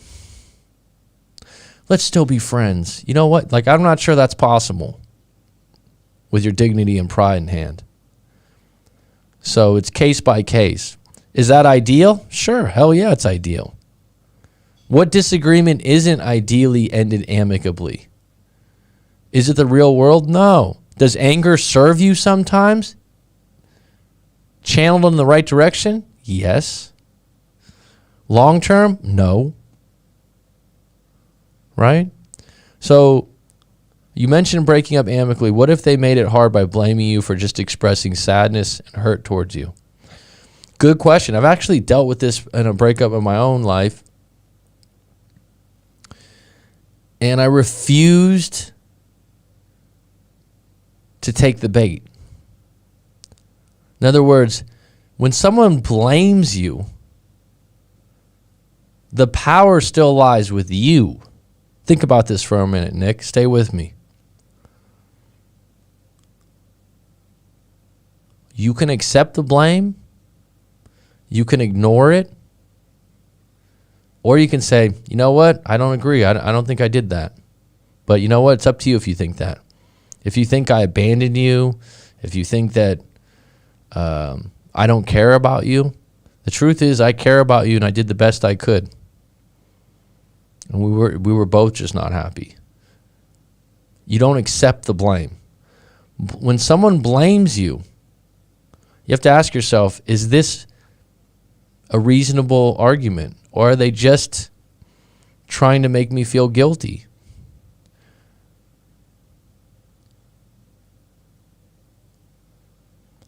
Let's still be friends. You know what? Like, I'm not sure that's possible with your dignity and pride in hand. So it's case by case. Is that ideal? Sure. Hell yeah, it's ideal. What disagreement isn't ideally ended amicably? Is it the real world? No. Does anger serve you sometimes? Channeled in the right direction? Yes. Long term? No. Right? So you mentioned breaking up amicably. What if they made it hard by blaming you for just expressing sadness and hurt towards you? Good question. I've actually dealt with this in a breakup in my own life. And I refused to take the bait. In other words, when someone blames you, the power still lies with you. Think about this for a minute, Nick. Stay with me. You can accept the blame. You can ignore it. Or you can say, you know what? I don't agree. I don't think I did that. But you know what? It's up to you if you think that. If you think I abandoned you, if you think that I don't care about you, the truth is I care about you and I did the best I could. And we were both just not happy. You don't accept the blame. When someone blames you, you have to ask yourself, is this a reasonable argument? Or are they just trying to make me feel guilty?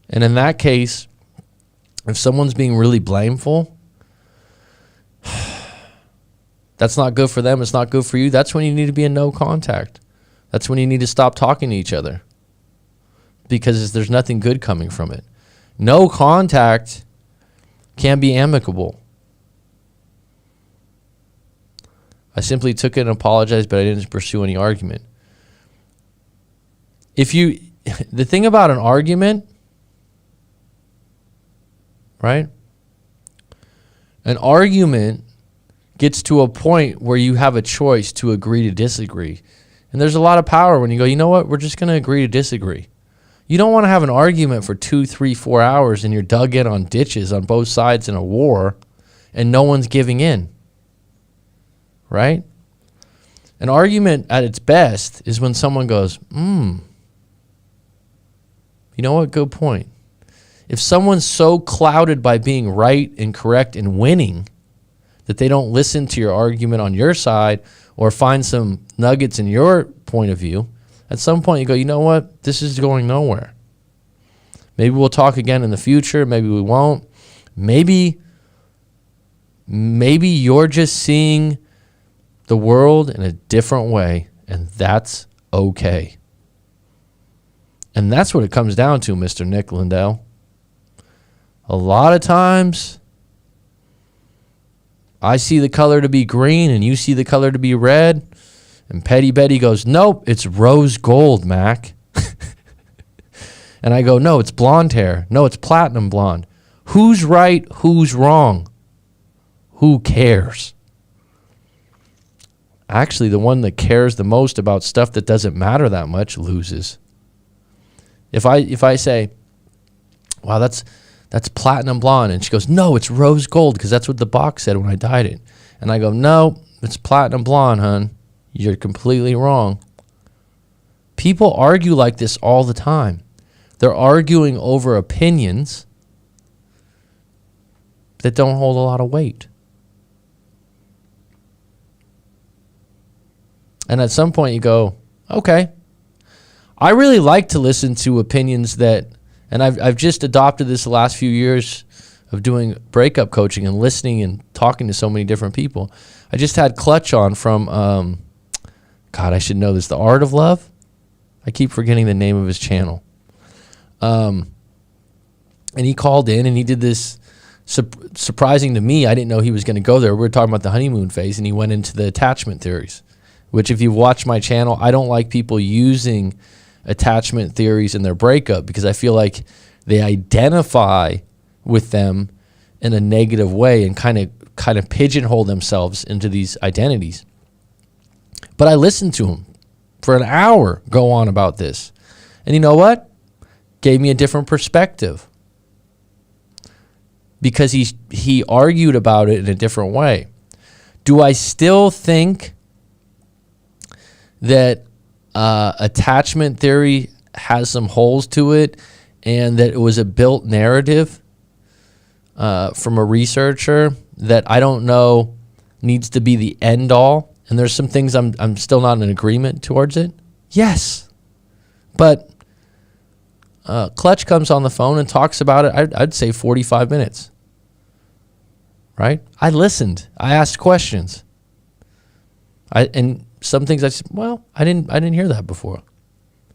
And in that case, if someone's being really blameful, that's not good for them. It's not good for you. That's when you need to be in no contact. That's when you need to stop talking to each other. because there's nothing good coming from it. No contact can be amicable. I simply took it and apologized, but I didn't pursue any argument. The thing about an argument, right? An argument gets to a point where you have a choice to agree to disagree. And there's a lot of power when you go, you know what, we're just going to agree to disagree. You don't want to have an argument for 2, 3, 4 hours and you're dug in on ditches on both sides in a war and no one's giving in, right? An argument at its best is when someone goes, you know what, good point. If someone's so clouded by being right and correct and winning that they don't listen to your argument on your side or find some nuggets in your point of view, at some point you go, you know what, this is going nowhere. Maybe we'll talk again in the future. Maybe we won't. Maybe you're just seeing the world in a different way, and that's okay. And that's what it comes down to, Mr. Nick Lindell. A lot of times, I see the color to be green and you see the color to be red. And Petty Betty goes, nope, it's rose gold, Mac. And I go, no, it's blonde hair. No, it's platinum blonde. Who's right? Who's wrong? Who cares? Actually, the one that cares the most about stuff that doesn't matter that much loses. If I say, wow, that's platinum blonde. And she goes, no, it's rose gold because that's what the box said when I dyed it. And I go, no, it's platinum blonde, hon. You're completely wrong. People argue like this all the time. They're arguing over opinions that don't hold a lot of weight. And at some point you go, okay, I really like to listen to opinions that, and I've just adopted this the last few years of doing breakup coaching and listening and talking to so many different people. I just had Clutch on from, God, I should know this, The Art of Love. I keep forgetting the name of his channel. And he called in and he did this surprising to me. I didn't know he was going to go there. We were talking about the honeymoon phase, and he went into the attachment theories, which if you've watched my channel, I don't like people using attachment theories in their breakup because I feel like they identify with them in a negative way and kind of pigeonhole themselves into these identities. But I listened to him for an hour go on about this. And you know what? Gave me a different perspective because he argued about it in a different way. Do I still think that attachment theory has some holes to it and that it was a built narrative from a researcher that I don't know needs to be the end all? And there's some things I'm still not in agreement towards it. Yes. But Clutch comes on the phone and talks about it, I'd say 45 minutes. Right? I listened. I asked questions. And some things I said, well, I didn't hear that before.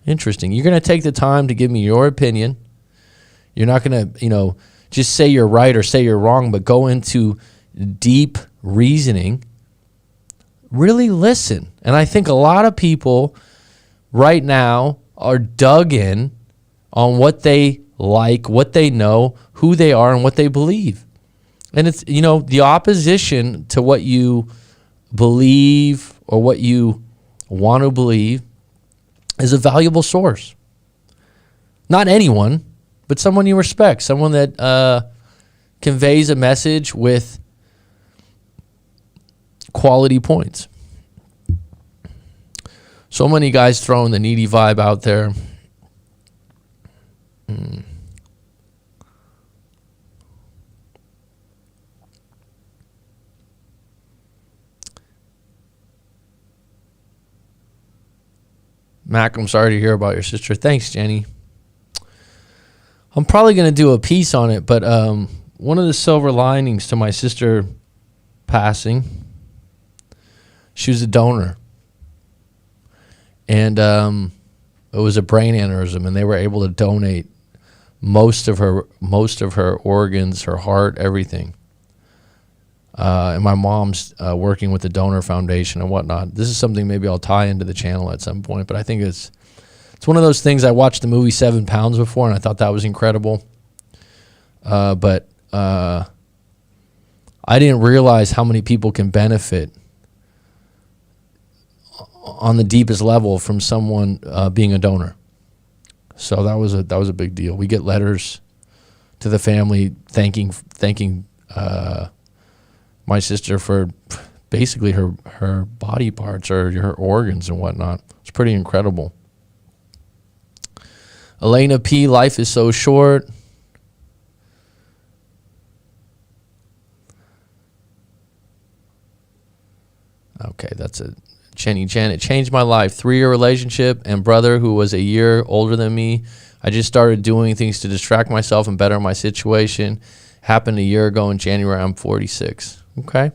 Interesting. You're going to take the time to give me your opinion. You're not going to, just say you're right or say you're wrong, but go into deep reasoning. Really listen. And I think a lot of people right now are dug in on what they like, what they know, who they are, and what they believe. And it's, the opposition to what you believe or what you want to believe is a valuable source. Not anyone, but someone you respect, someone that conveys a message with quality points. So many guys throwing the needy vibe out there. Mac, I'm sorry to hear about your sister. Thanks, Jenny. I'm probably going to do a piece on it, but one of the silver linings to my sister passing, she was a donor. And was a brain aneurysm, and they were able to donate most of her organs, her heart, everything. And my mom's working with the donor foundation and whatnot. This is something maybe I'll tie into the channel at some point, but I think it's one of those things. I watched the movie 7 Pounds before, and I thought that was incredible. But I didn't realize how many people can benefit on the deepest level from someone being a donor. So that was a big deal. We get letters to the family thanking my sister for basically her body parts or her organs and whatnot. It's pretty incredible. Elena P., life is so short. Okay, that's it. Jenny Janet, changed my life. 3-year relationship and brother who was a year older than me. I just started doing things to distract myself and better my situation. Happened a year ago in January. I'm 46. Okay.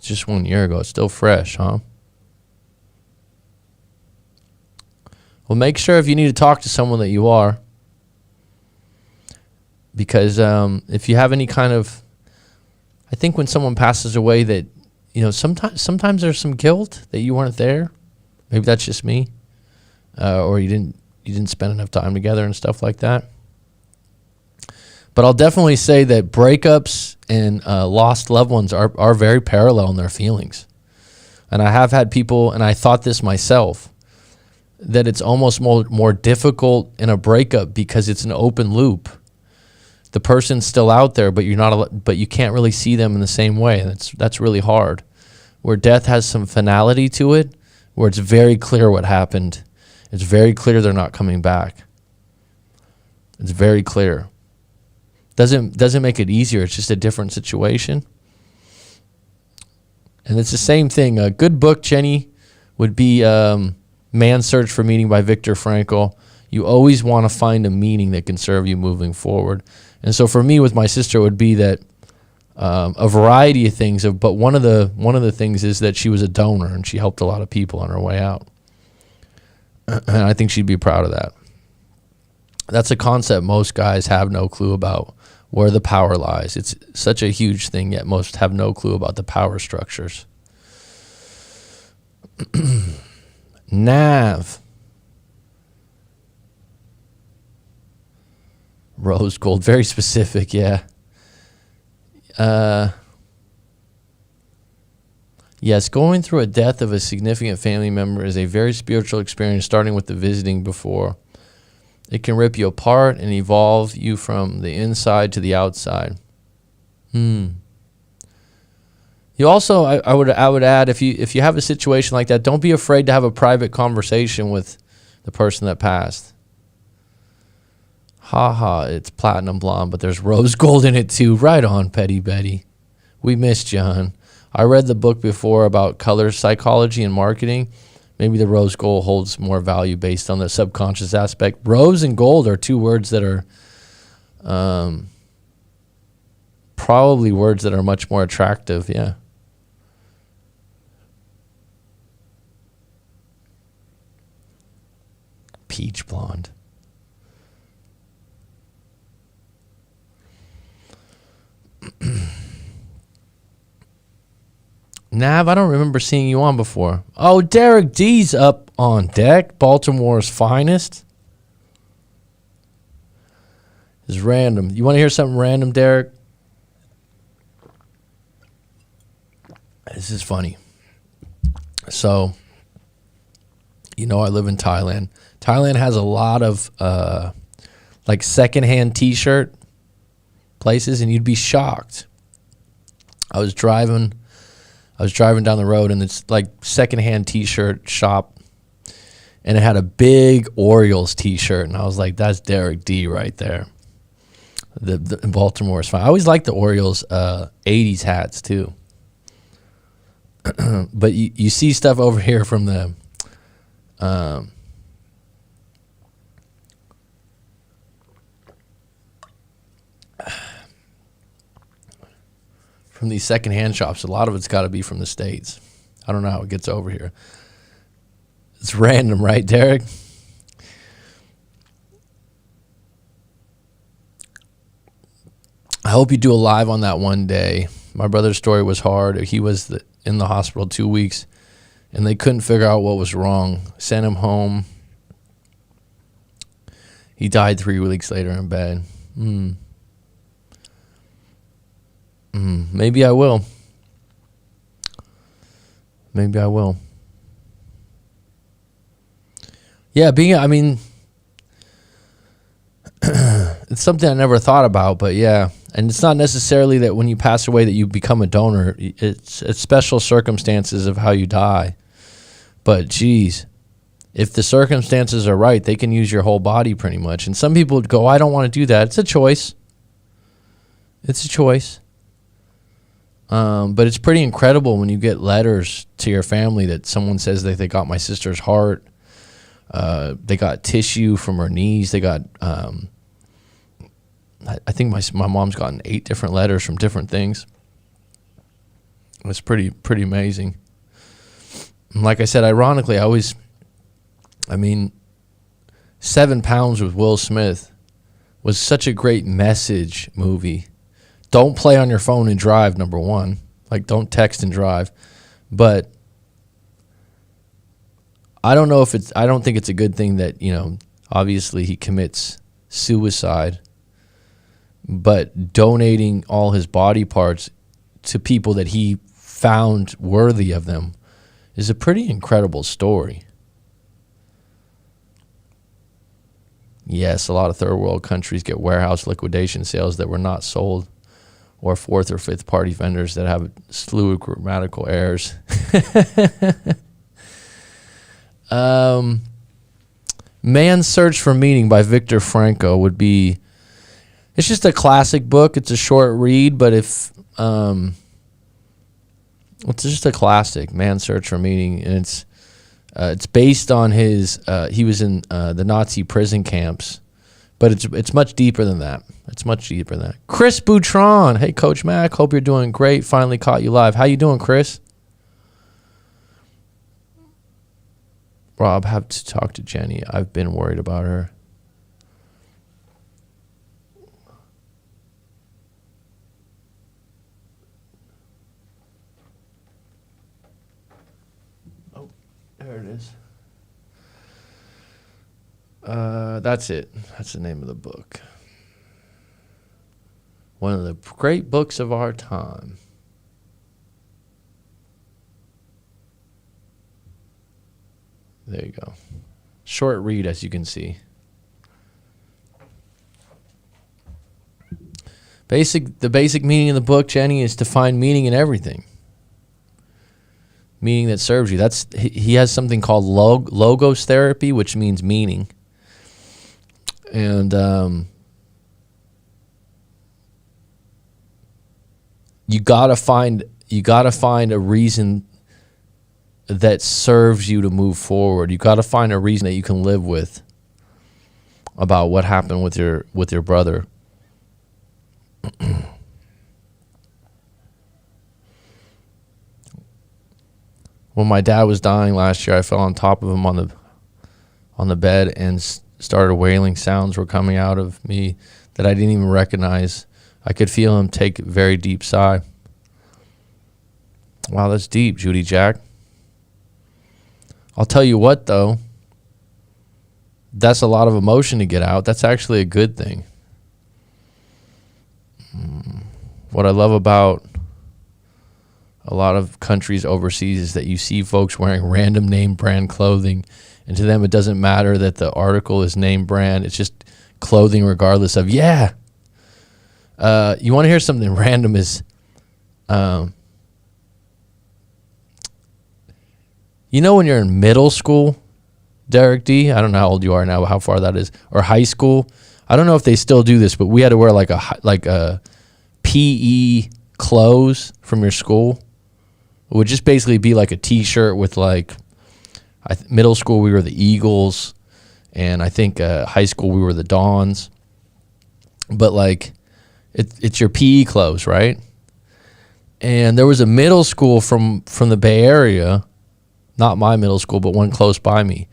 Just 1 year ago. It's still fresh, huh? Well, make sure if you need to talk to someone that you are. Because if you have any kind of, I think when someone passes away that, sometimes there's some guilt that you weren't there. Maybe that's just me, or you didn't spend enough time together and stuff like that. But I'll definitely say that breakups and lost loved ones are very parallel in their feelings. And I have had people, and I thought this myself, that it's almost more difficult in a breakup because it's an open loop. The person's still out there, but you can't really see them in the same way. And that's really hard. Where death has some finality to it, where it's very clear what happened. It's very clear they're not coming back. It's very clear. Doesn't make it easier. It's just a different situation. And it's the same thing. A good book, Jenny, would be Man's Search for Meaning by Viktor Frankl. You always want to find a meaning that can serve you moving forward. And so for me with my sister, it would be that a variety of things. But one of the things is that she was a donor and she helped a lot of people on her way out. And I think she'd be proud of that. That's a concept most guys have no clue about, where the power lies. It's such a huge thing, yet most have no clue about the power structures. Nav. Rose gold, very specific, yeah. Yes, going through a death of a significant family member is a very spiritual experience, starting with the visiting before. It can rip you apart and evolve you from the inside to the outside. You also, I would add, if you have a situation like that, don't be afraid to have a private conversation with the person that passed. It's platinum blonde, but there's rose gold in it too. Right on, Petty Betty. We missed you, hon. I read the book before about color psychology and marketing. Maybe the rose gold holds more value based on the subconscious aspect. Rose and gold are two words that are probably words that are much more attractive, yeah. Peach blonde. Nav, I don't remember seeing you on before. Oh, Derek D's up on deck. Baltimore's finest. It's random. You want to hear something random, Derek? This is funny. So, I live in Thailand. Thailand has a lot of like secondhand T-shirt places, and you'd be shocked. I was driving down the road, and it's like secondhand T-shirt shop, and it had a big Orioles T-shirt, and I was like, "That's Derek D right there." The Baltimore is fine. I always liked the Orioles '80s hats too, but you see stuff over here from the from these secondhand shops. A lot of it's got to be from the States. I don't know how it gets over here. It's random, right, Derek? I hope you do a live on that one day. My brother's story was hard. He was in the hospital 2 weeks, and they couldn't figure out what was wrong. Sent him home. He died 3 weeks later in bed. Maybe I will. Maybe I will. Yeah, it's something I never thought about, but yeah. And it's not necessarily that when you pass away that you become a donor. It's special circumstances of how you die. But geez, if the circumstances are right, they can use your whole body pretty much. And some people would go, I don't want to do that. It's a choice. It's a choice. But it's pretty incredible when you get letters to your family that someone says that they got my sister's heart. They got tissue from her knees. They got, I think my mom's gotten 8 different letters from different things. It's pretty amazing. And like I said, ironically, 7 Pounds with Will Smith was such a great message movie. Don't play on your phone and drive, number one. Like, don't text and drive. But I don't think it's a good thing that, obviously he commits suicide. But donating all his body parts to people that he found worthy of them is a pretty incredible story. Yes, a lot of third world countries get warehouse liquidation sales that were not sold, or fourth or fifth party vendors that have a slew of grammatical errors. Man's Search for Meaning by Viktor Frankl would be, it's just a classic book. It's a short read, but it's just a classic, Man's Search for Meaning. And it's based on his, he was in the Nazi prison camps, but it's much deeper than that. It's much deeper than that. Chris Boutron. Hey, Coach Mac. Hope you're doing great. Finally caught you live. How you doing, Chris? Rob, have to talk to Jenny. I've been worried about her. Oh, there it is. That's it. That's the name of the book. One of the great books of our time. There you go. Short read, as you can see. The basic meaning of the book, Jenny, is to find meaning in everything. Meaning that serves you. He has something called logos therapy, which means meaning. And you gotta find a reason that serves you to move forward. You got to find a reason that you can live with about what happened with your brother. When my dad was dying last year, I fell on top of him on the bed and started wailing. Sounds were coming out of me that I didn't even recognize. I could feel him take a very deep sigh. Wow, that's deep, Judy Jack. I'll tell you what, though, that's a lot of emotion to get out. That's actually a good thing. What I love about a lot of countries overseas is that you see folks wearing random name brand clothing, and to them it doesn't matter that the article is name brand. It's just clothing regardless of, yeah. You want to hear something random is... You know when you're in middle school, Derek D, I don't know how old you are now, how far that is, or high school. I don't know if they still do this, but we had to wear like a PE clothes from your school. It would just basically be like a T-shirt with middle school we were the Eagles, and I think high school we were the Dons. But it's your PE clothes, right? And there was a middle school from the Bay Area, not my middle school, but one close by me.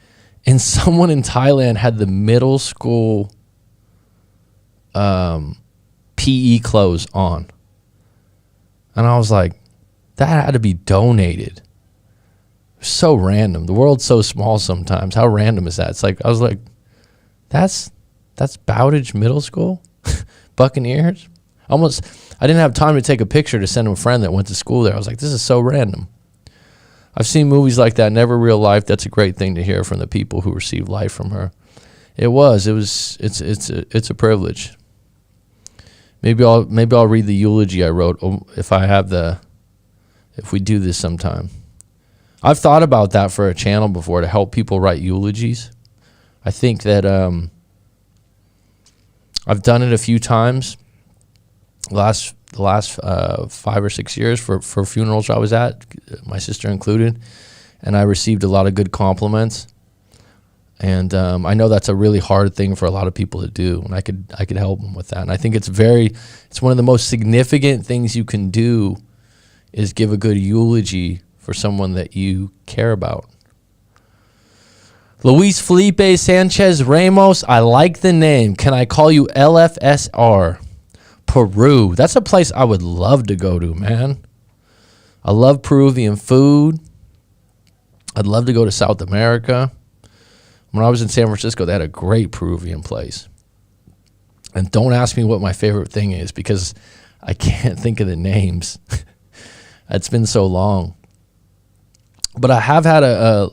And someone in Thailand had the middle school PE clothes on. And I was like, that had to be donated. So random. The world's so small sometimes. How random is that? It's like, I was like, that's Bowditch Middle School? Buccaneers? Almost, I didn't have time to take a picture to send to a friend that went to school there. I was like, this is so random. I've seen movies like that, never real life. That's a great thing to hear from the people who received life from her. It's a privilege. Maybe I'll read the eulogy I wrote if we do this sometime. I've thought about that for a channel before, to help people write eulogies. I think that I've done it a few times. The last 5 or 6 years for funerals I was at, my sister included, and I received a lot of good compliments. And I know that's a really hard thing for a lot of people to do, and I could help them with that. And I think it's one of the most significant things you can do, is give a good eulogy for someone that you care about. Luis Felipe Sanchez Ramos, I like the name. Can I call you LFSR? Peru. That's a place I would love to go to, man. I love Peruvian food. I'd love to go to South America. When I was in San Francisco, they had a great Peruvian place. And don't ask me what my favorite thing is, because I can't think of the names. It's been so long. But I have had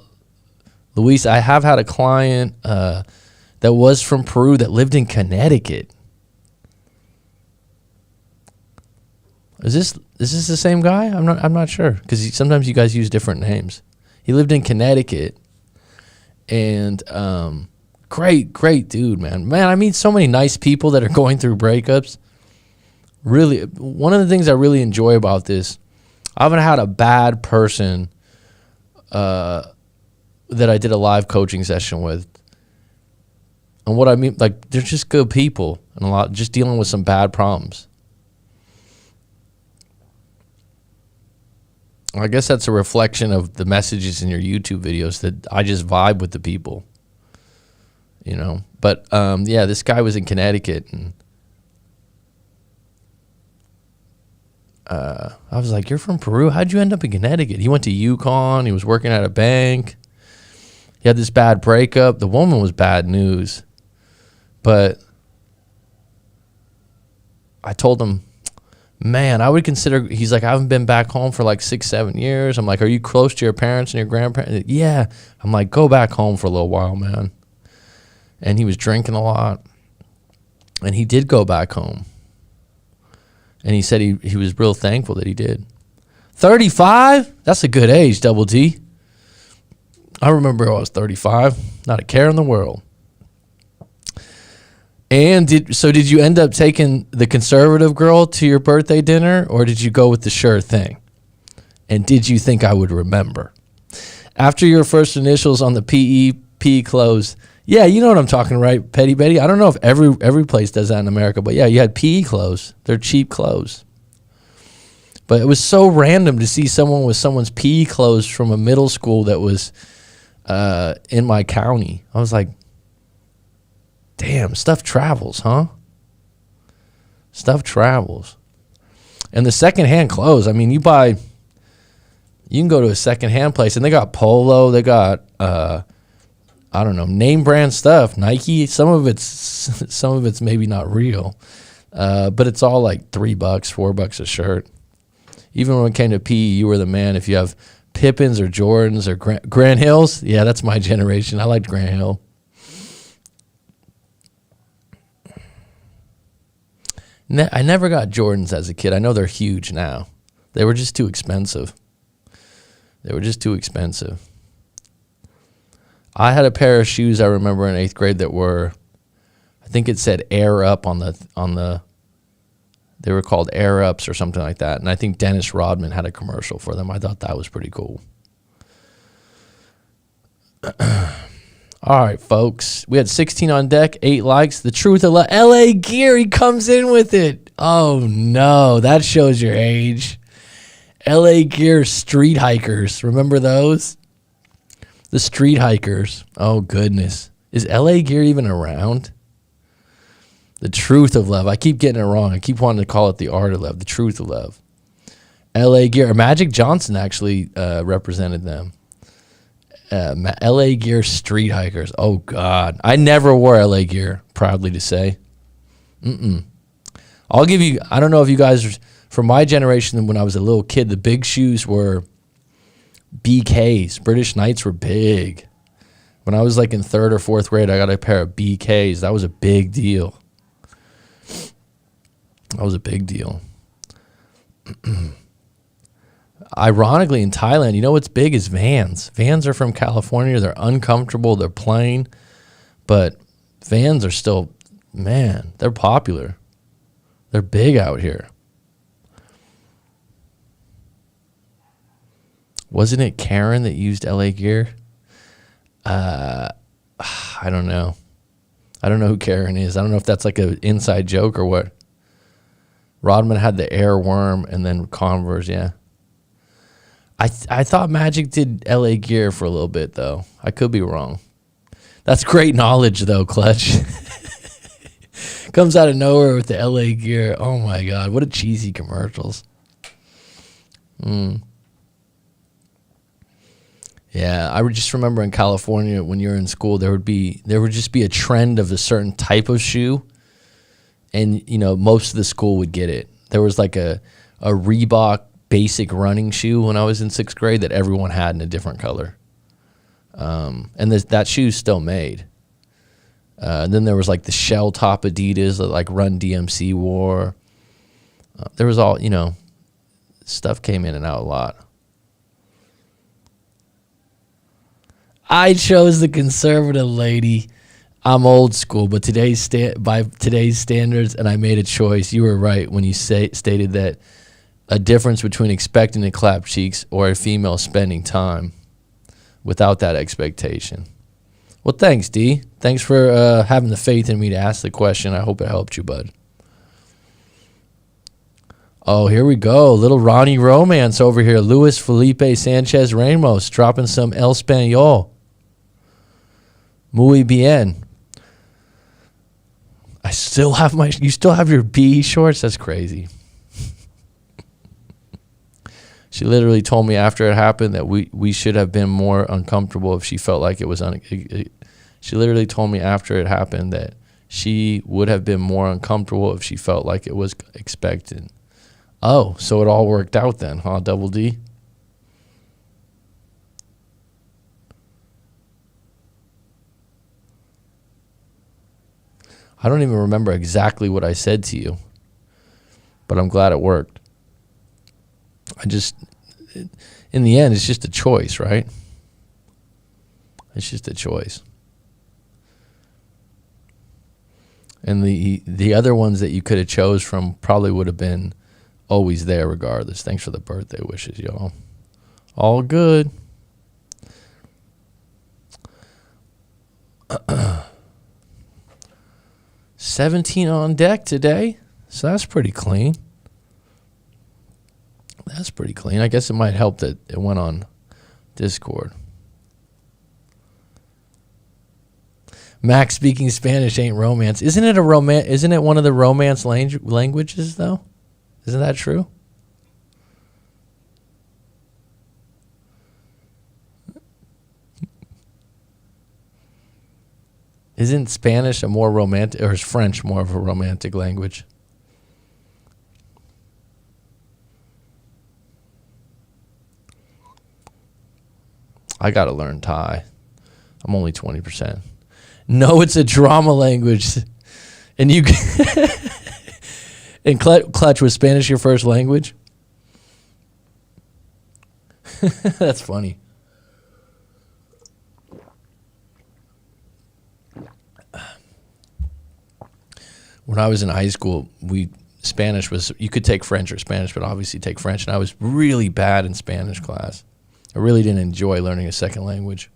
Luis, I have had a client that was from Peru that lived in Connecticut. Is this the same guy? I'm not sure, because sometimes you guys use different names. He lived in Connecticut, and great dude, man. I meet so many nice people that are going through breakups. Really, one of the things I really enjoy about this, I haven't had a bad person that I did a live coaching session with. And what I mean, like, they're just good people, and a lot just dealing with some bad problems. I guess that's a reflection of the messages in your YouTube videos, that I just vibe with the people, you know. But yeah, this guy was in Connecticut, and I was like, "You're from Peru? How'd you end up in Connecticut?" He went to UConn. He was working at a bank. He had this bad breakup. The woman was bad news, but I told him, man, I would consider, he's like, I haven't been back home for like 6-7 years. I'm like, are you close to your parents and your grandparents? Yeah. I'm like, go back home for a little while, man. And he was drinking a lot. And he did go back home. And he said he was real thankful that he did. 35? That's a good age, Double D. I remember I was 35. Not a care in the world. And did you end up taking the conservative girl to your birthday dinner, or did you go with the sure thing? And did you think I would remember? After your first initials on the PE clothes, yeah, you know what I'm talking, right, Petty Betty? I don't know if every place does that in America, but yeah, you had PE clothes. They're cheap clothes. But it was so random to see someone with someone's PE clothes from a middle school that was in my county. I was like, damn, stuff travels, huh? Stuff travels. And the secondhand clothes, I mean, you can go to a secondhand place, and they got Polo, they got, I don't know, name brand stuff, Nike. Some of it's maybe not real, but it's all like $3, $4 a shirt. Even when it came to PE, you were the man. If you have Pippins or Jordans or Grant Hills, yeah, that's my generation. I liked Grant Hill. I never got Jordans as a kid. I know they're huge now. They were just too expensive. I had a pair of shoes I remember in 8th grade that were, I think it said Air Up on the they were called Air Ups or something like that. And I think Dennis Rodman had a commercial for them. I thought that was pretty cool. All right, folks. We had 16 on deck, 8 likes. The truth of LA Gear, he comes in with it. Oh, no. That shows your age. LA Gear street hikers. Remember those? The street hikers. Oh, goodness. Is LA Gear even around? The truth of love. I keep getting it wrong. I keep wanting to call it the art of love. The truth of love. LA Gear. Magic Johnson actually represented them. LA Gear street hikers. Oh, God. I never wore LA Gear, proudly to say. I'll give you, I don't know if you guys, from my generation, when I was a little kid, the big shoes were BKs. British Knights were big. When I was like in 3rd or 4th grade, I got a pair of BKs. That was a big deal. That was a big deal. Ironically, in Thailand, you know what's big is Vans. Vans are from California. They're uncomfortable. They're plain. But Vans are still, man, they're popular. They're big out here. Wasn't it Karen that used LA Gear? I don't know. I don't know who Karen is. I don't know if that's like an inside joke or what. Rodman had the Air Worm and then Converse, yeah. I thought Magic did LA Gear for a little bit, though. I could be wrong. That's great knowledge, though, Clutch. Comes out of nowhere with the LA Gear. Oh, my God. What a cheesy commercials. Yeah, I would just remember in California when you were in school, there would just be a trend of a certain type of shoe, and you know most of the school would get it. There was like a Reebok basic running shoe when I was in 6th grade that everyone had in a different color, and that shoe's still made. And then there was like the shell top Adidas that like Run DMC wore. There was all, you know, stuff came in and out a lot. I chose the conservative lady. I'm old school, but by today's standards, and I made a choice. You were right when you stated that a difference between expecting to clap cheeks or a female spending time without that expectation. Well, thanks, D. Thanks for having the faith in me to ask the question. I hope it helped you, bud. Oh, here we go. Little Ronnie romance over here. Luis Felipe Sanchez Ramos dropping some El Español. Muy bien. You still have your BE shorts? That's crazy. She literally told me after it happened that we should have been more uncomfortable if she felt like it was she literally told me after it happened that she would have been more uncomfortable if she felt like it was expected. Oh, so it all worked out then, huh, Double D? I don't even remember exactly what I said to you, but I'm glad it worked. In the end, it's just a choice, right? It's just a choice. And the other ones that you could have chose from probably would have been always there regardless. Thanks for the birthday wishes, y'all. All good. $17 on deck today, so that's pretty clean. That's pretty clean. I guess it might help that it went on Discord. Max speaking Spanish ain't romance. Isn't it Isn't it one of the romance languages though? Isn't that true? Isn't Spanish a more romantic, or is French more of a romantic language? I gotta learn Thai. I'm only 20%. No, it's a drama language. And you and Clutch, was Spanish your first language? That's funny. When I was in high school, Spanish was, you could take French or Spanish, but obviously take French. And I was really bad in Spanish class. I really didn't enjoy learning a second language.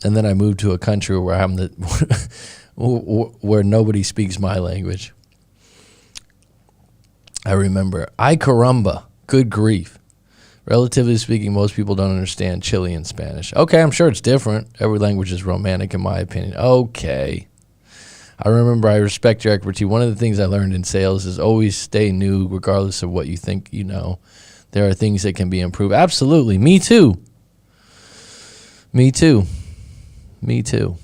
And then I moved to a country where where nobody speaks my language. I remember, ay caramba, Good grief. Relatively speaking, most people don't understand Chilean Spanish. Okay, I'm sure it's different. Every language is romantic, in my opinion. Okay. I respect your expertise. One of the things I learned in sales is always stay new, regardless of what you think you know. There are things that can be improved. Absolutely. Me too. Me too. Me too.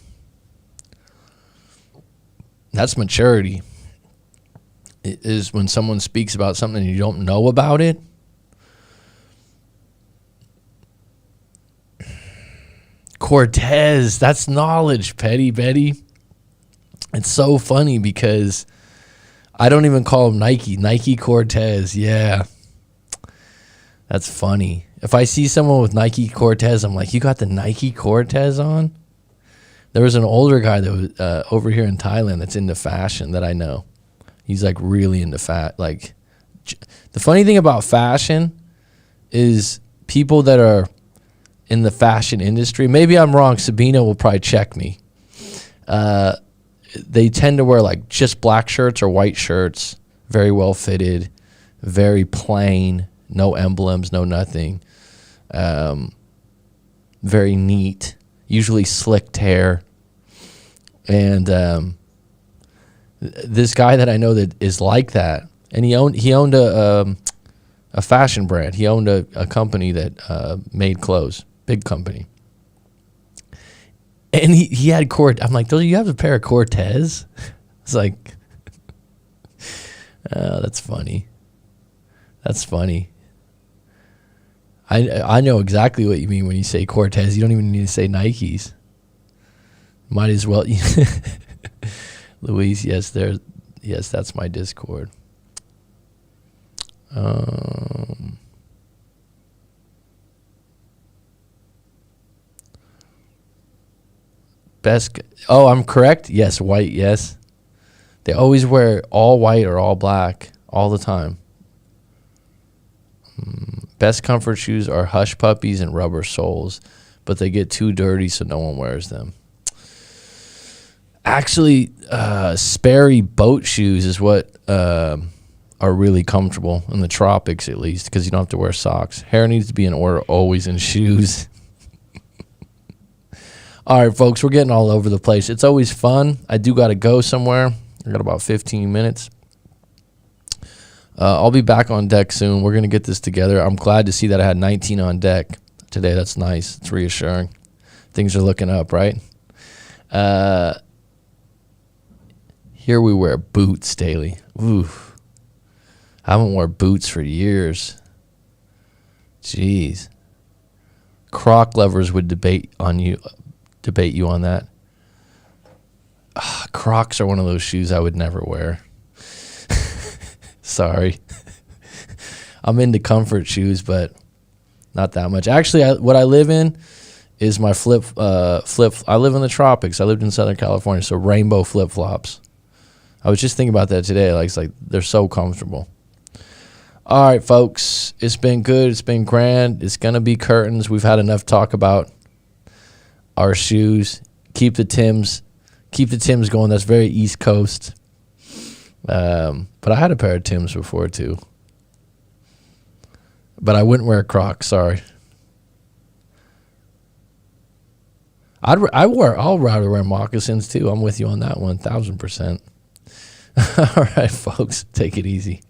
That's maturity. It is when someone speaks about something and you don't know about it. Cortez, that's knowledge, Petty Betty. It's so funny because I don't even call him Nike. Nike Cortez, yeah. That's funny. If I see someone with Nike Cortez, I'm like, you got the Nike Cortez on? There was an older guy that was over here in Thailand that's into fashion that I know. He's like really into the funny thing about fashion is people that are in the fashion industry, maybe I'm wrong, Sabina will probably check me. They tend to wear like just black shirts or white shirts, very well fitted, very plain, no emblems, no nothing. Very neat, usually slicked hair. And this guy that I know that is like that, and he owned a fashion brand. He owned a company that made clothes, big company. And he had I'm like, do you have a pair of Cortez? It's like, oh, that's funny. That's funny. I know exactly what you mean when you say Cortez. You don't even need to say Nikes. Might as well. Luis, yes, that's my Discord. I'm correct? Yes, white, yes. They always wear all white or all black all the time. Best comfort shoes are Hush Puppies and rubber soles, but they get too dirty so no one wears them. Actually, Sperry boat shoes is what are really comfortable in the tropics, at least, because you don't have to wear socks. Hair needs to be in order always in shoes. All right, folks, we're getting all over the place. It's always fun. I do got to go somewhere. I got about 15 minutes. I'll be back on deck soon. We're going to get this together. I'm glad to see that I had 19 on deck today. That's nice. It's reassuring. Things are looking up, right? Here we wear boots daily. Ooh. I haven't worn boots for years. Jeez. Croc lovers would debate you on that. Crocs are one of those shoes I would never wear. Sorry. I'm into comfort shoes, but not that much. Actually, what I live in is my flip. I live in the tropics. I lived in Southern California, so rainbow flip-flops. I was just thinking about that today. It's like they're so comfortable. All right, folks. It's been good. It's been grand. It's going to be curtains. We've had enough talk about our shoes. Keep the Timbs going. That's very East Coast. But I had a pair of Timbs before too. But I wouldn't wear Crocs. Sorry. I'll rather wear moccasins too. I'm with you on that 1,000%. All right, folks, take it easy.